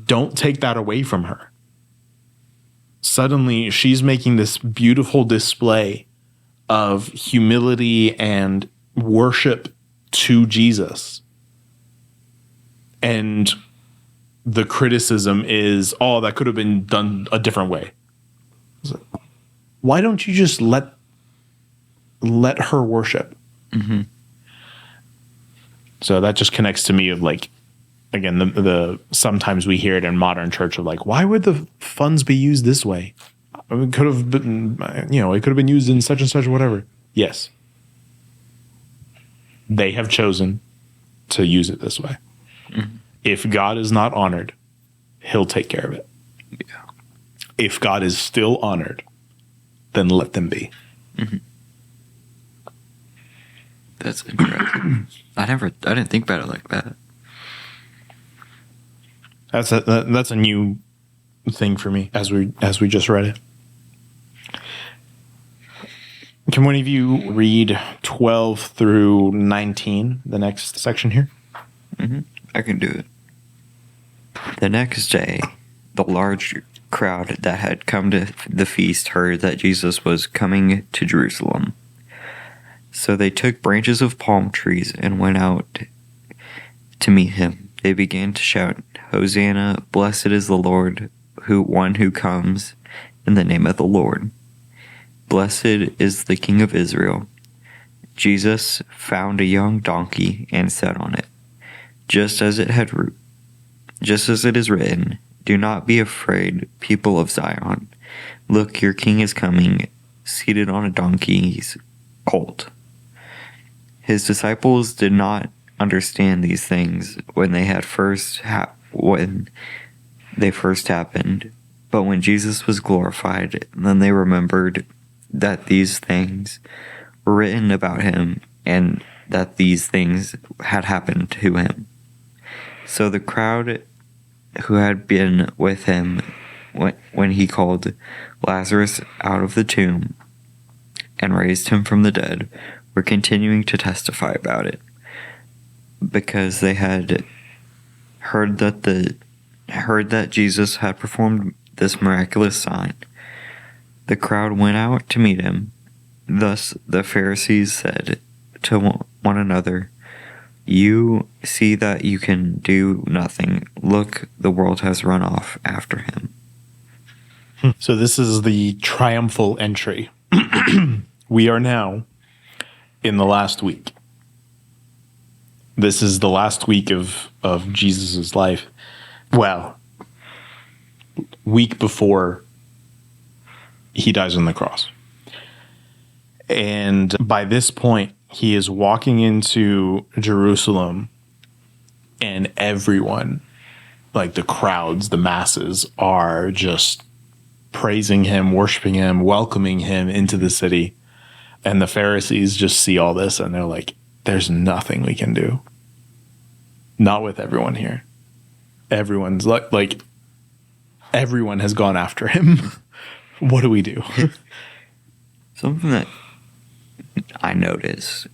Don't take that away from her. Suddenly, she's making this beautiful display of humility and worship to Jesus. And the criticism is, oh, that could have been done a different way. Why don't you just let her worship? Mm-hmm. So that just connects to me of like, again, the sometimes we hear it in modern church of like, why would the funds be used this way? It could have been, it could have been used in such and such, whatever. Yes. They have chosen to use it this way. Mm-hmm. If God is not honored, he'll take care of it. Yeah. If God is still honored, then let them be. Mm-hmm. That's interesting. I didn't think about it like that. That's a new thing for me as we just read it. Can one of you read 12 through 19, the next section here? I can do it. The next day, the large crowd that had come to the feast heard that Jesus was coming to Jerusalem. So they took branches of palm trees and went out to meet him. They began to shout, "Hosanna, blessed is the Lord, one who comes in the name of the Lord. Blessed is the King of Israel." Jesus found a young donkey and sat on it, just as it is written, "Do not be afraid, people of Zion. Look, your king is coming, seated on a donkey's colt." His disciples did not understand these things when they first happened. But when Jesus was glorified, then they remembered that these things were written about him and that these things had happened to him. So the crowd who had been with him when he called Lazarus out of the tomb and raised him from the dead were continuing to testify about it, because they had heard that Jesus had performed this miraculous sign. The crowd went out to meet him. Thus the Pharisees said to one another, "You see that you can do nothing. Look, the world has run off after him." So this is the triumphal entry. We are now in the last week. This is the last week of Jesus' life. Well, week before he dies on the cross. And by this point, he is walking into Jerusalem, and everyone, like the crowds, the masses, are just praising him, worshiping him, welcoming him into the city. And the Pharisees just see all this, and they're like, there's nothing we can do. Not with everyone here. Everyone's like everyone has gone after him. What do we do? Something that I noticed.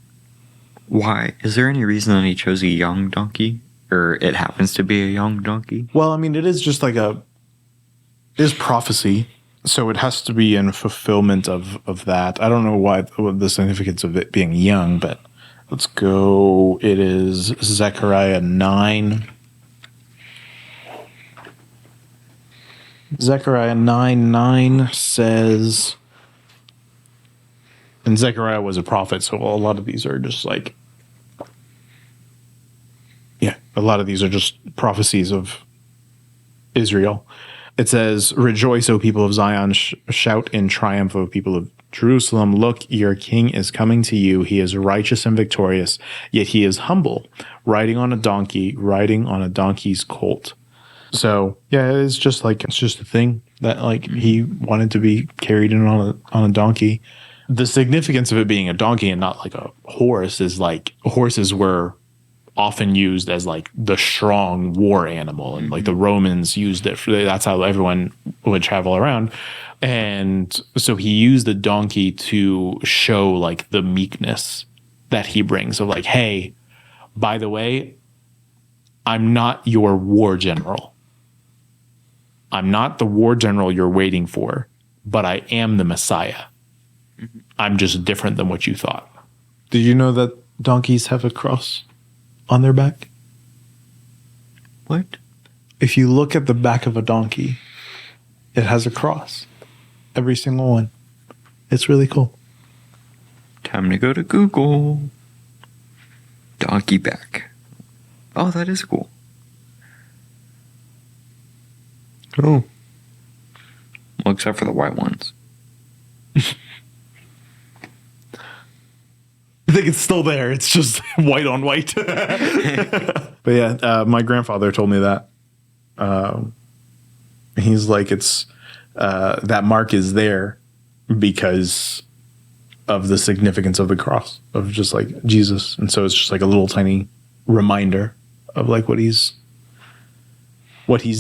Why? Is there any reason that he chose a young donkey? Or it happens to be a young donkey? Well, I mean, it is just like it is prophecy. So it has to be in fulfillment of that. I don't know what the significance of it being young, but let's go. It is Zechariah 9. Zechariah 9:9 says, and Zechariah was a prophet, so a lot of these are just like, a lot of these are just prophecies of Israel. It says, "Rejoice, O people of Zion, shout in triumph, O people of Jerusalem. Look, your king is coming to you. He is righteous and victorious, yet he is humble, riding on a donkey's colt." So yeah, it's just a thing that like he wanted to be carried in on a donkey. The significance of it being a donkey and not like a horse is like horses were often used as like the strong war animal, and like the Romans used it that's how everyone would travel around. And so he used the donkey to show like the meekness that he brings of like, hey, by the way, I'm not your war general. I'm not the war general you're waiting for, but I am the Messiah. I'm just different than what you thought. Did you know that donkeys have a cross on their back? What? If you look at the back of a donkey, it has a cross. Every single one. It's really cool. Time to go to Google. Donkey back. Oh, that is cool. Oh. Well, except for the white ones. I think it's still there. It's just white on white. But yeah, my grandfather told me that. He's like, it's that mark is there because of the significance of the cross, of just like Jesus. And so it's just like a little tiny reminder of like what he's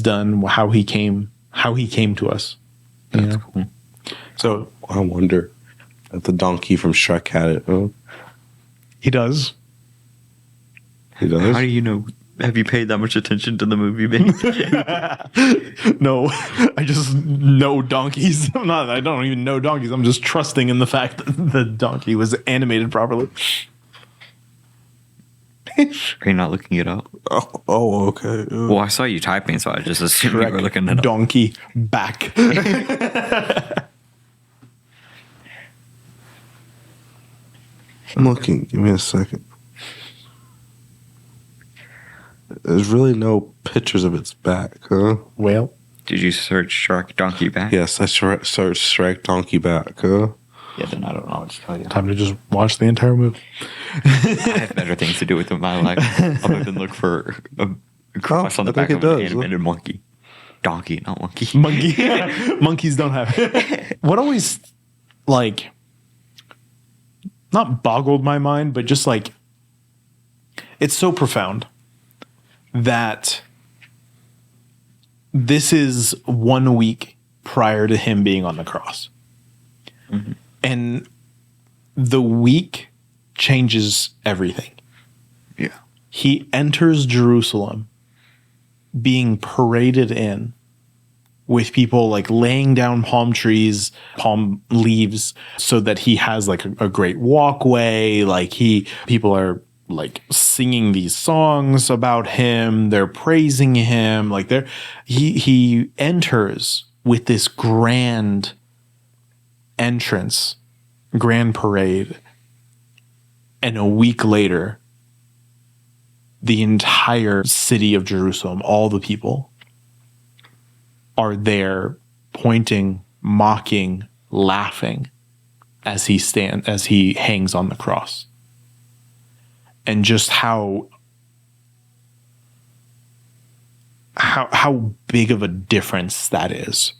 done, how he came, how he came to us. You That's know? cool. So I wonder if the donkey from Shrek had it. Huh? he does. He does? How do you know? Have you paid that much attention to the movie, Ben? No, I just know donkeys. I don't even know donkeys. I'm just trusting in the fact that the donkey was animated properly. Are you not looking it up? Oh, okay. Well, I saw you typing, so I just assumed you were looking it up. Donkey back. I'm looking. Give me a second. There's really no pictures of its back, huh? Well, Did you search Shark Donkey Back? Yes, I searched Shrek donkey back, huh? Yeah, then I don't know what to tell you. time to just watch the entire movie. I have better things to do with my life other than look for a cross on the I think back of it an does. animated monkey. Donkey, not monkey. Monkey. Monkeys don't have it. What always, like, not boggled my mind, but just like, it's so profound that this is 1 week prior to him being on the cross. Mm-hmm. And the week changes everything. Yeah. He enters Jerusalem being paraded in with people like laying down palm trees, palm leaves, so that he has like a great walkway. Like people are like singing these songs about him. They're praising him. Like he enters with this grand entrance, grand parade. And a week later, the entire city of Jerusalem, all the people, are there pointing, mocking, laughing as he hangs on the cross. And just how big of a difference that is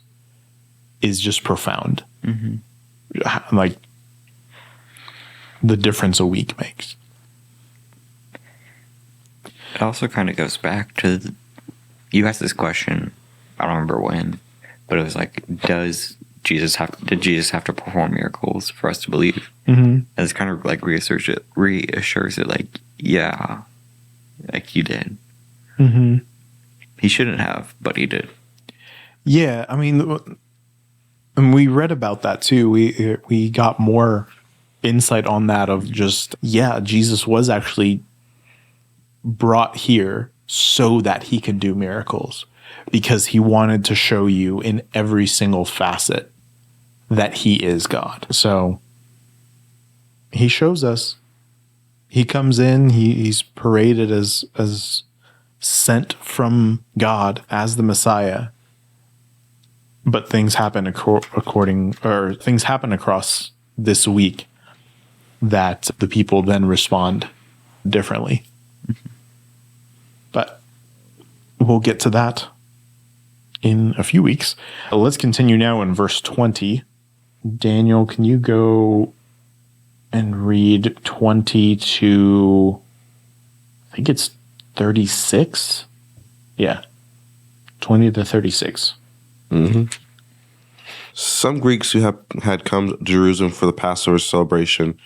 just profound. Mm-hmm. Like the difference a week makes. It also kind of goes back to you asked this question. I don't remember when, but it was like, did Jesus have to perform miracles for us to believe? Mm-hmm. And it's kind of like reassures it like, yeah, like he did. Mm-hmm. He shouldn't have, but he did. Yeah, I mean, and we read about that too. We got more insight on that of just, yeah, Jesus was actually brought here so that he could do miracles, because he wanted to show you in every single facet that he is God. So he shows us. He comes in, he's paraded as sent from God as the Messiah. But things happen things happen across this week that the people then respond differently. But we'll get to that in a few weeks. Let's continue now in verse 20. Daniel, can you go and read 20 to, I think it's 36? Yeah. 20 to 36. Mm-hmm. Some Greeks who had come to Jerusalem for the Passover celebration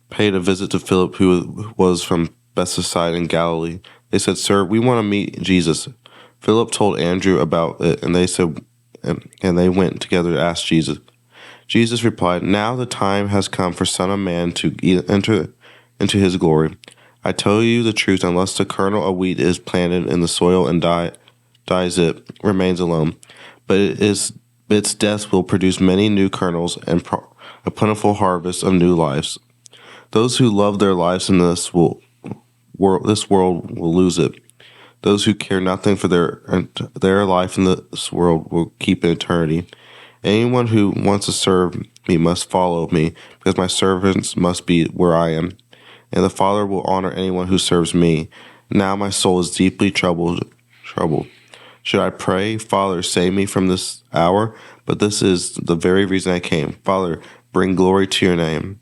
paid a visit to Philip, who was from Bethsaida in Galilee. They said, "Sir, we want to meet Jesus." Philip told Andrew about it, and they went together to ask Jesus. Jesus replied, "Now the time has come for Son of Man to enter into his glory. I tell you the truth, unless the kernel of wheat is planted in the soil and dies, it remains alone. But its death will produce many new kernels and a plentiful harvest of new lives. Those who love their lives in this world will lose it. Those who care nothing for their life in this world will keep it in eternity. Anyone who wants to serve me must follow me, because my servants must be where I am. And the Father will honor anyone who serves me. Now my soul is deeply troubled. Should I pray, Father, save me from this hour? But this is the very reason I came. Father, bring glory to your name."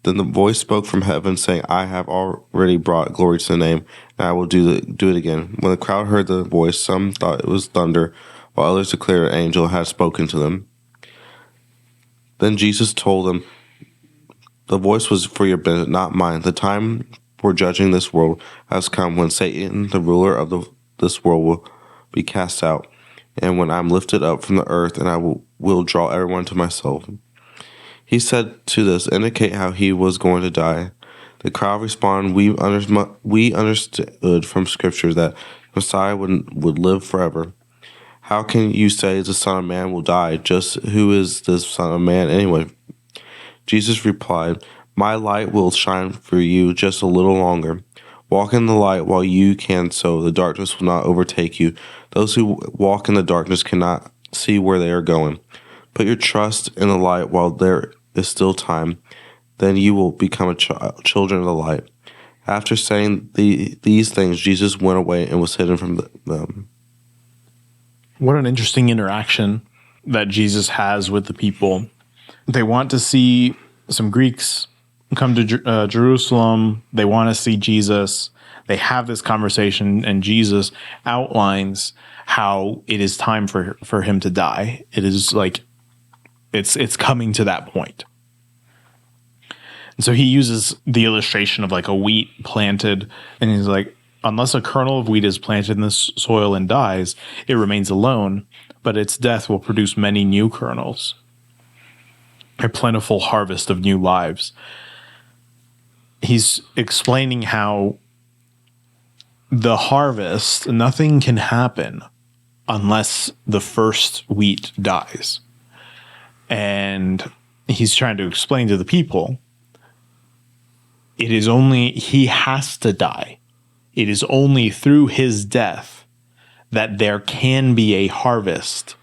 Then the voice spoke from heaven, saying, "I have already brought glory to the name, and I will do it again." When the crowd heard the voice, some thought it was thunder, while others declared an angel had spoken to them. Then Jesus told them, "The voice was for your benefit, not mine. The time for judging this world has come, when Satan, the ruler of this world, will be cast out, and when I'm lifted up from the earth, and I will draw everyone to myself." He said to this indicate how he was going to die. The crowd responded, we understood from Scripture that Messiah would live forever. How can you say the Son of Man will die? Just who is this Son of Man anyway? Jesus replied, "My light will shine for you just a little longer. Walk in the light while you can, so the darkness will not overtake you. Those who walk in the darkness cannot see where they are going. Put your trust in the light while there is still time. Then you will become children of the light." After saying these things, Jesus went away and was hidden from them. What an interesting interaction that Jesus has with the people. They want to see some Greeks come to Jerusalem. They want to see Jesus. They have this conversation, and Jesus outlines how it is time for him to die. It is like it's coming to that point. And so he uses the illustration of like a wheat planted, and he's like, unless a kernel of wheat is planted in this soil and dies, it remains alone, but its death will produce many new kernels, a plentiful harvest of new lives. He's explaining how the harvest, nothing can happen unless the first wheat dies. And he's trying to explain to the people, it is only, he has to die. It is only through his death that there can be a harvest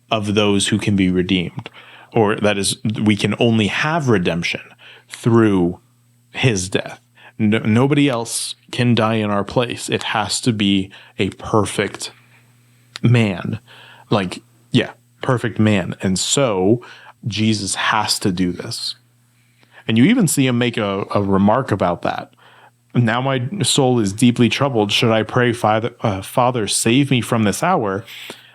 of those who can be redeemed. Or that is, we can only have redemption through his death. Nobody else can die in our place. It has to be a perfect man. Perfect man. And so Jesus has to do this. And you even see him make a remark about that. "Now my soul is deeply troubled. Should I pray, Father, save me from this hour?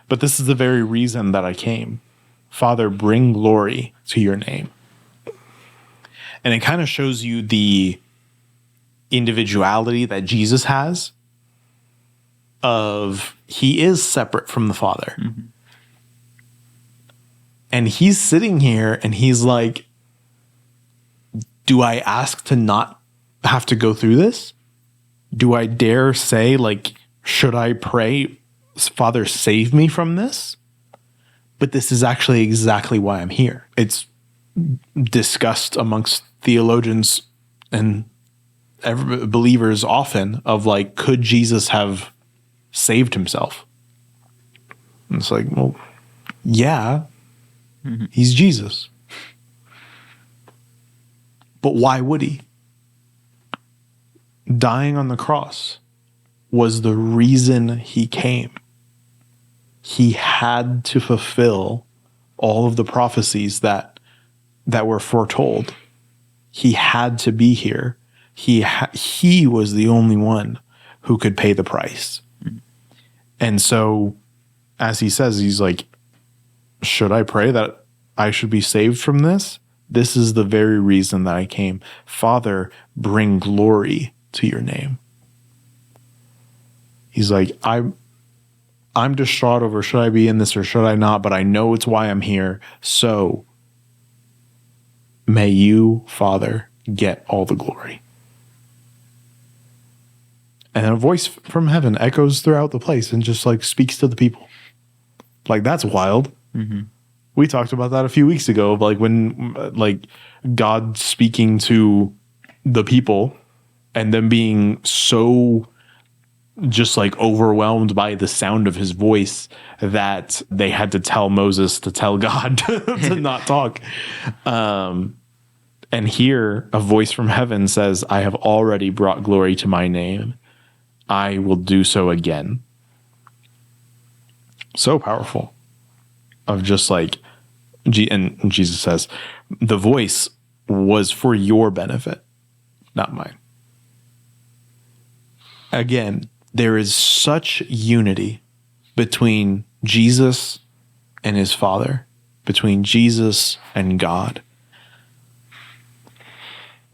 But this is the very reason that I came. Father, bring glory to your name." And it kind of shows you the individuality that Jesus has of he is separate from the Father. Mm-hmm. And he's sitting here and he's like, do I ask to not have to go through this? Do I dare say, like, should I pray, Father, save me from this? But this is actually exactly why I'm here. It's discussed amongst theologians and believers often of like, could Jesus have saved himself? And it's like, well, yeah, he's Jesus. But why would he? Dying on the cross was the reason he came. He had to fulfill all of the prophecies that were foretold. He had to be here. He was the only one who could pay the price. And so, as he says, he's like, should I pray that I should be saved from this? This is the very reason that I came. Father, bring glory to your name. He's like, I'm distraught over should I be in this or should I not, but I know it's why I'm here. So may you, Father, get all the glory. And a voice from heaven echoes throughout the place and just like speaks to the people. Like, that's wild. Mm-hmm. We talked about that a few weeks ago, like when like God speaking to the people and them being so just like overwhelmed by the sound of his voice that they had to tell Moses to tell God to not talk. And here a voice from heaven says, I have already brought glory to my name. I will do so again. So powerful. Of just like, and Jesus says, the voice was for your benefit, not mine. Again, there is such unity between Jesus and his Father, between Jesus and God.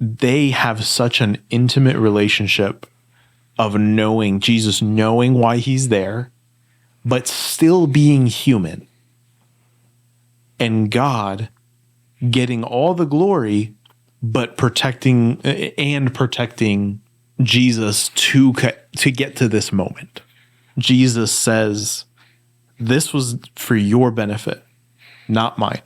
They have such an intimate relationship of knowing Jesus, knowing why he's there, but still being human. And God getting all the glory, but protecting Jesus to get to this moment. Jesus says, this was for your benefit, not mine.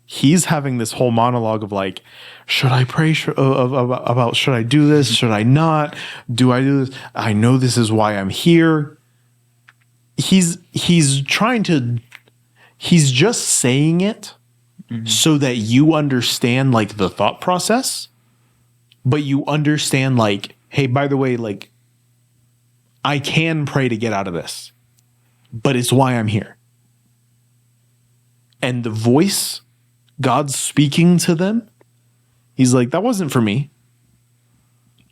He's having this whole monologue of like, should I pray about should I do this? Should I not? Do I do this? I know this is why I'm here. He's just saying it so that you understand like the thought process, but you understand like, hey, by the way, like I can pray to get out of this, but it's why I'm here. And the voice, God's speaking to them, he's like, that wasn't for me.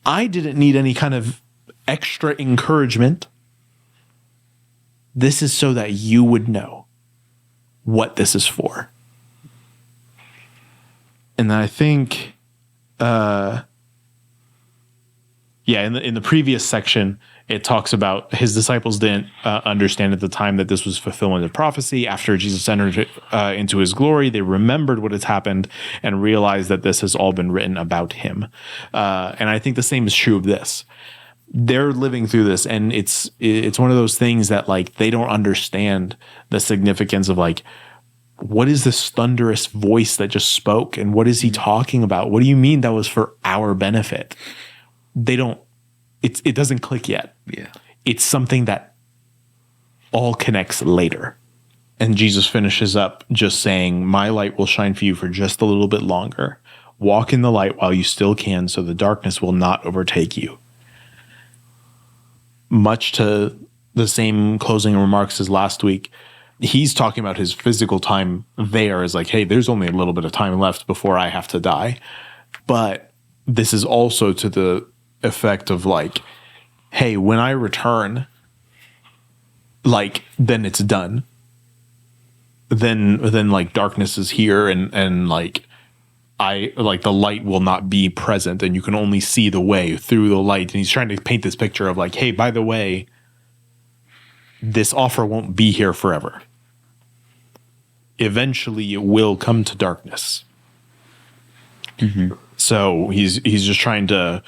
I didn't need any kind of extra encouragement. This is so that you would know what this is for. And I think, in the previous section, it talks about his disciples didn't understand at the time that this was fulfillment of prophecy. After Jesus entered into his glory, they remembered what has happened and realized that this has all been written about him. And I think the same is true of this. They're living through this, and it's one of those things that like they don't understand the significance of like, what is this thunderous voice that just spoke, and what is he talking about? What do you mean that was for our benefit? They don't. It doesn't click yet. Yeah. It's something that all connects later. And Jesus finishes up just saying, my light will shine for you for just a little bit longer. Walk in the light while you still can, so the darkness will not overtake you. Much to the same closing remarks as last week, he's talking about his physical time there as like, hey, there's only a little bit of time left before I have to die. But this is also to the effect of like, hey, when I return, like, then it's done. Then like darkness is here, and like the light will not be present, and you can only see the way through the light. And he's trying to paint this picture of like, hey, by the way, this offer won't be here forever. Eventually it will come to darkness. Mm-hmm. So he's just trying to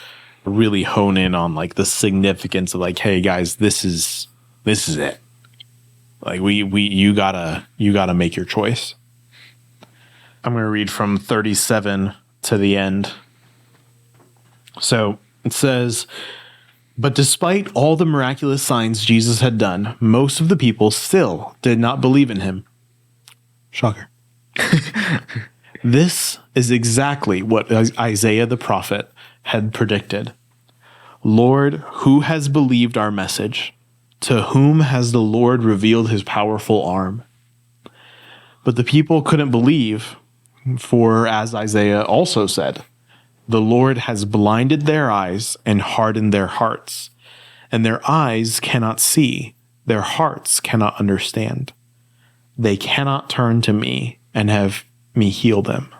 really hone in on like the significance of like, hey guys, this is it. Like you gotta make your choice. I'm going to read from 37 to the end. So it says, but despite all the miraculous signs Jesus had done, most of the people still did not believe in him. Shocker. This is exactly what Isaiah the prophet had predicted. Lord, who has believed our message? To whom has the Lord revealed his powerful arm? But the people couldn't believe, for as Isaiah also said, the Lord has blinded their eyes and hardened their hearts, and their eyes cannot see, their hearts cannot understand. They cannot turn to me and have me heal them.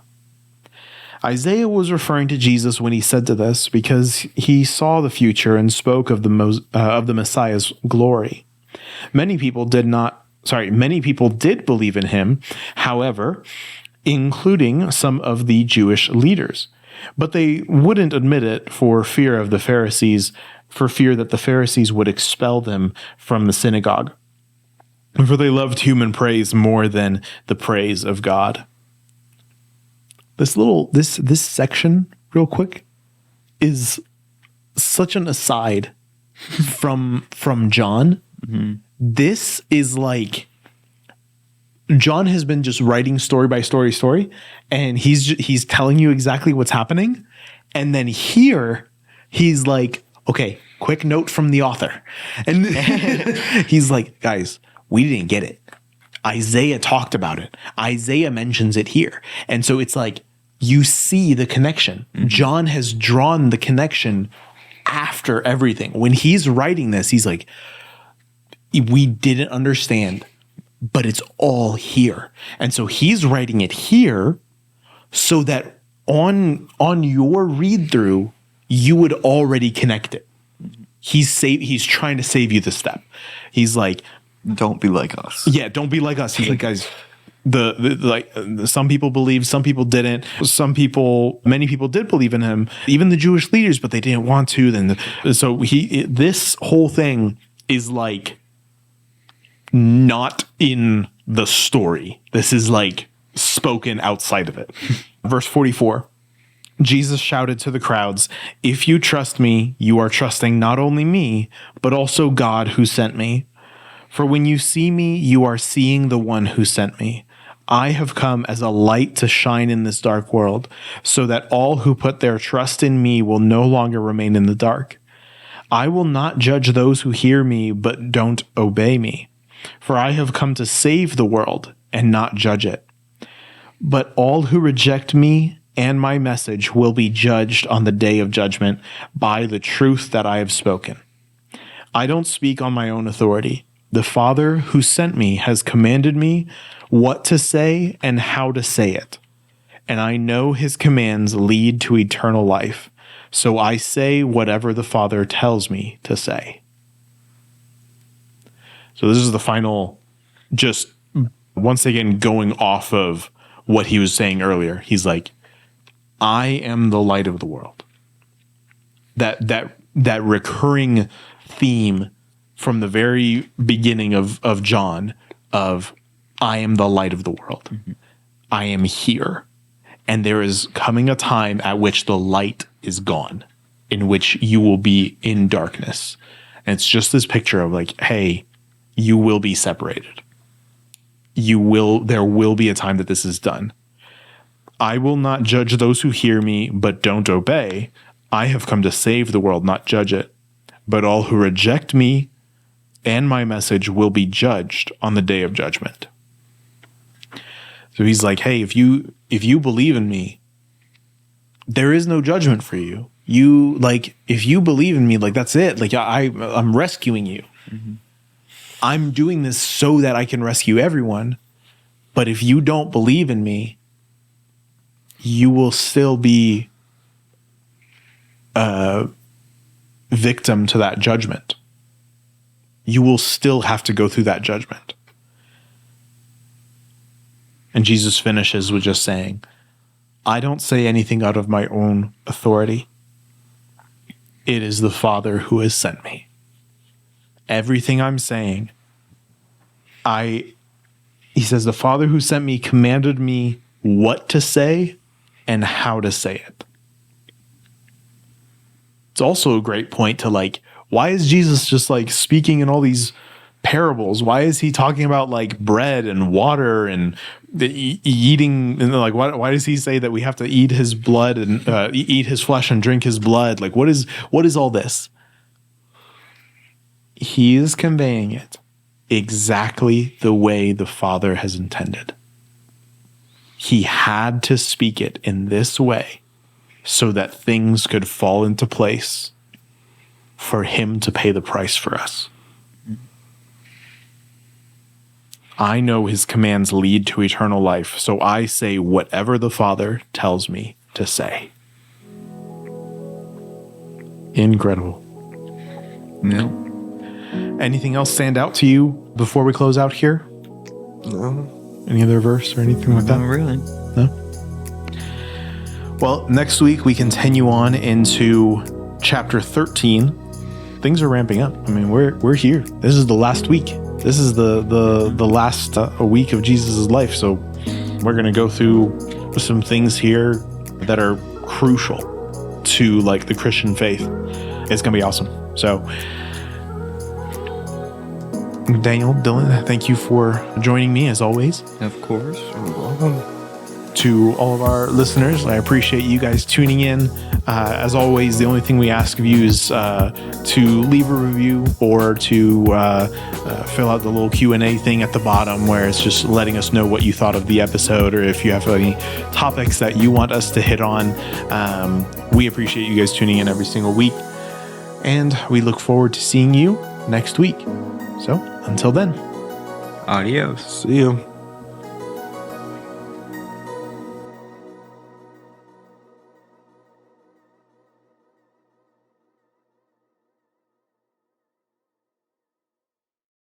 Isaiah was referring to Jesus when he said to this because he saw the future and spoke of the Messiah's glory. Many people did believe in him, however, including some of the Jewish leaders. But they wouldn't admit it for fear that the Pharisees would expel them from the synagogue. For they loved human praise more than the praise of God. This section, real quick, is such an aside from John. Mm-hmm. This is like John has been just writing story by story, and he's telling you exactly what's happening, and then here he's like, okay, quick note from the author, and he's like, guys, we didn't get it. Isaiah talked about it. Isaiah mentions it here. And so it's like, you see the connection. Mm-hmm. John has drawn the connection after everything. When he's writing this, he's like, we didn't understand but it's all here. And so he's writing it here so that on your read through, you would already connect it. He's trying to save you the step. He's like, Don't be like us. yeah, don't be like us. He's like, guys, some people believed, some people didn't. Many people did believe in him, even the Jewish leaders, but they didn't want to. This whole thing is like not in the story. This is like spoken outside of it. Verse 44. Jesus shouted to the crowds, "If you trust me, you are trusting not only me, but also God who sent me. For when you see me, you are seeing the one who sent me. I have come as a light to shine in this dark world, so that all who put their trust in me will no longer remain in the dark. I will not judge those who hear me, but don't obey me. For I have come to save the world and not judge it. But all who reject me and my message will be judged on the day of judgment by the truth that I have spoken. I don't speak on my own authority. The Father who sent me has commanded me what to say and how to say it. And I know his commands lead to eternal life. So I say whatever the Father tells me to say." So this is the final, just once again going off of what he was saying earlier. He's like, I am the light of the world. That recurring theme from the very beginning of John of I am the light of the world. Mm-hmm. I am here. And there is coming a time at which the light is gone, in which you will be in darkness. And it's just this picture of like, hey, you will be separated. There will be a time that this is done. I will not judge those who hear me, but don't obey. I have come to save the world, not judge it. But all who reject me and my message will be judged on the day of judgment. So he's like, hey, if you believe in me, there is no judgment for you. If you believe in me, like that's it. Like I'm rescuing you. Mm-hmm. I'm doing this so that I can rescue everyone. But if you don't believe in me, you will still be a victim to that judgment. You will still have to go through that judgment. And Jesus finishes with just saying, I don't say anything out of my own authority. It is the Father who has sent me. Everything I'm saying, he says, the Father who sent me commanded me what to say and how to say it. It's also a great point to like, why is Jesus just like speaking in all these parables? Why is he talking about like bread and water and eating? And like, why does he say that we have to eat his blood and eat his flesh and drink his blood? Like, what is all this? He is conveying it exactly the way the Father has intended. He had to speak it in this way so that things could fall into place for him to pay the price for us. I know his commands lead to eternal life, so I say whatever the Father tells me to say. Incredible. Yeah. Anything else stand out to you before we close out here? No. Any other verse or anything like that? Not really. No? Well, next week we continue on into chapter 13. Things are ramping up. I mean, we're here. This is the last week. This is the last week of Jesus' life. So we're going to go through some things here that are crucial to like the Christian faith. It's going to be awesome. So Daniel, Dillon, thank you for joining me as always. Of course. To all of our listeners, I appreciate you guys tuning in. As always, the only thing we ask of you is to leave a review or to fill out the little Q&A thing at the bottom where it's just letting us know what you thought of the episode or if you have any topics that you want us to hit on. We appreciate you guys tuning in every single week. And we look forward to seeing you next week. So until then. Adios. See you.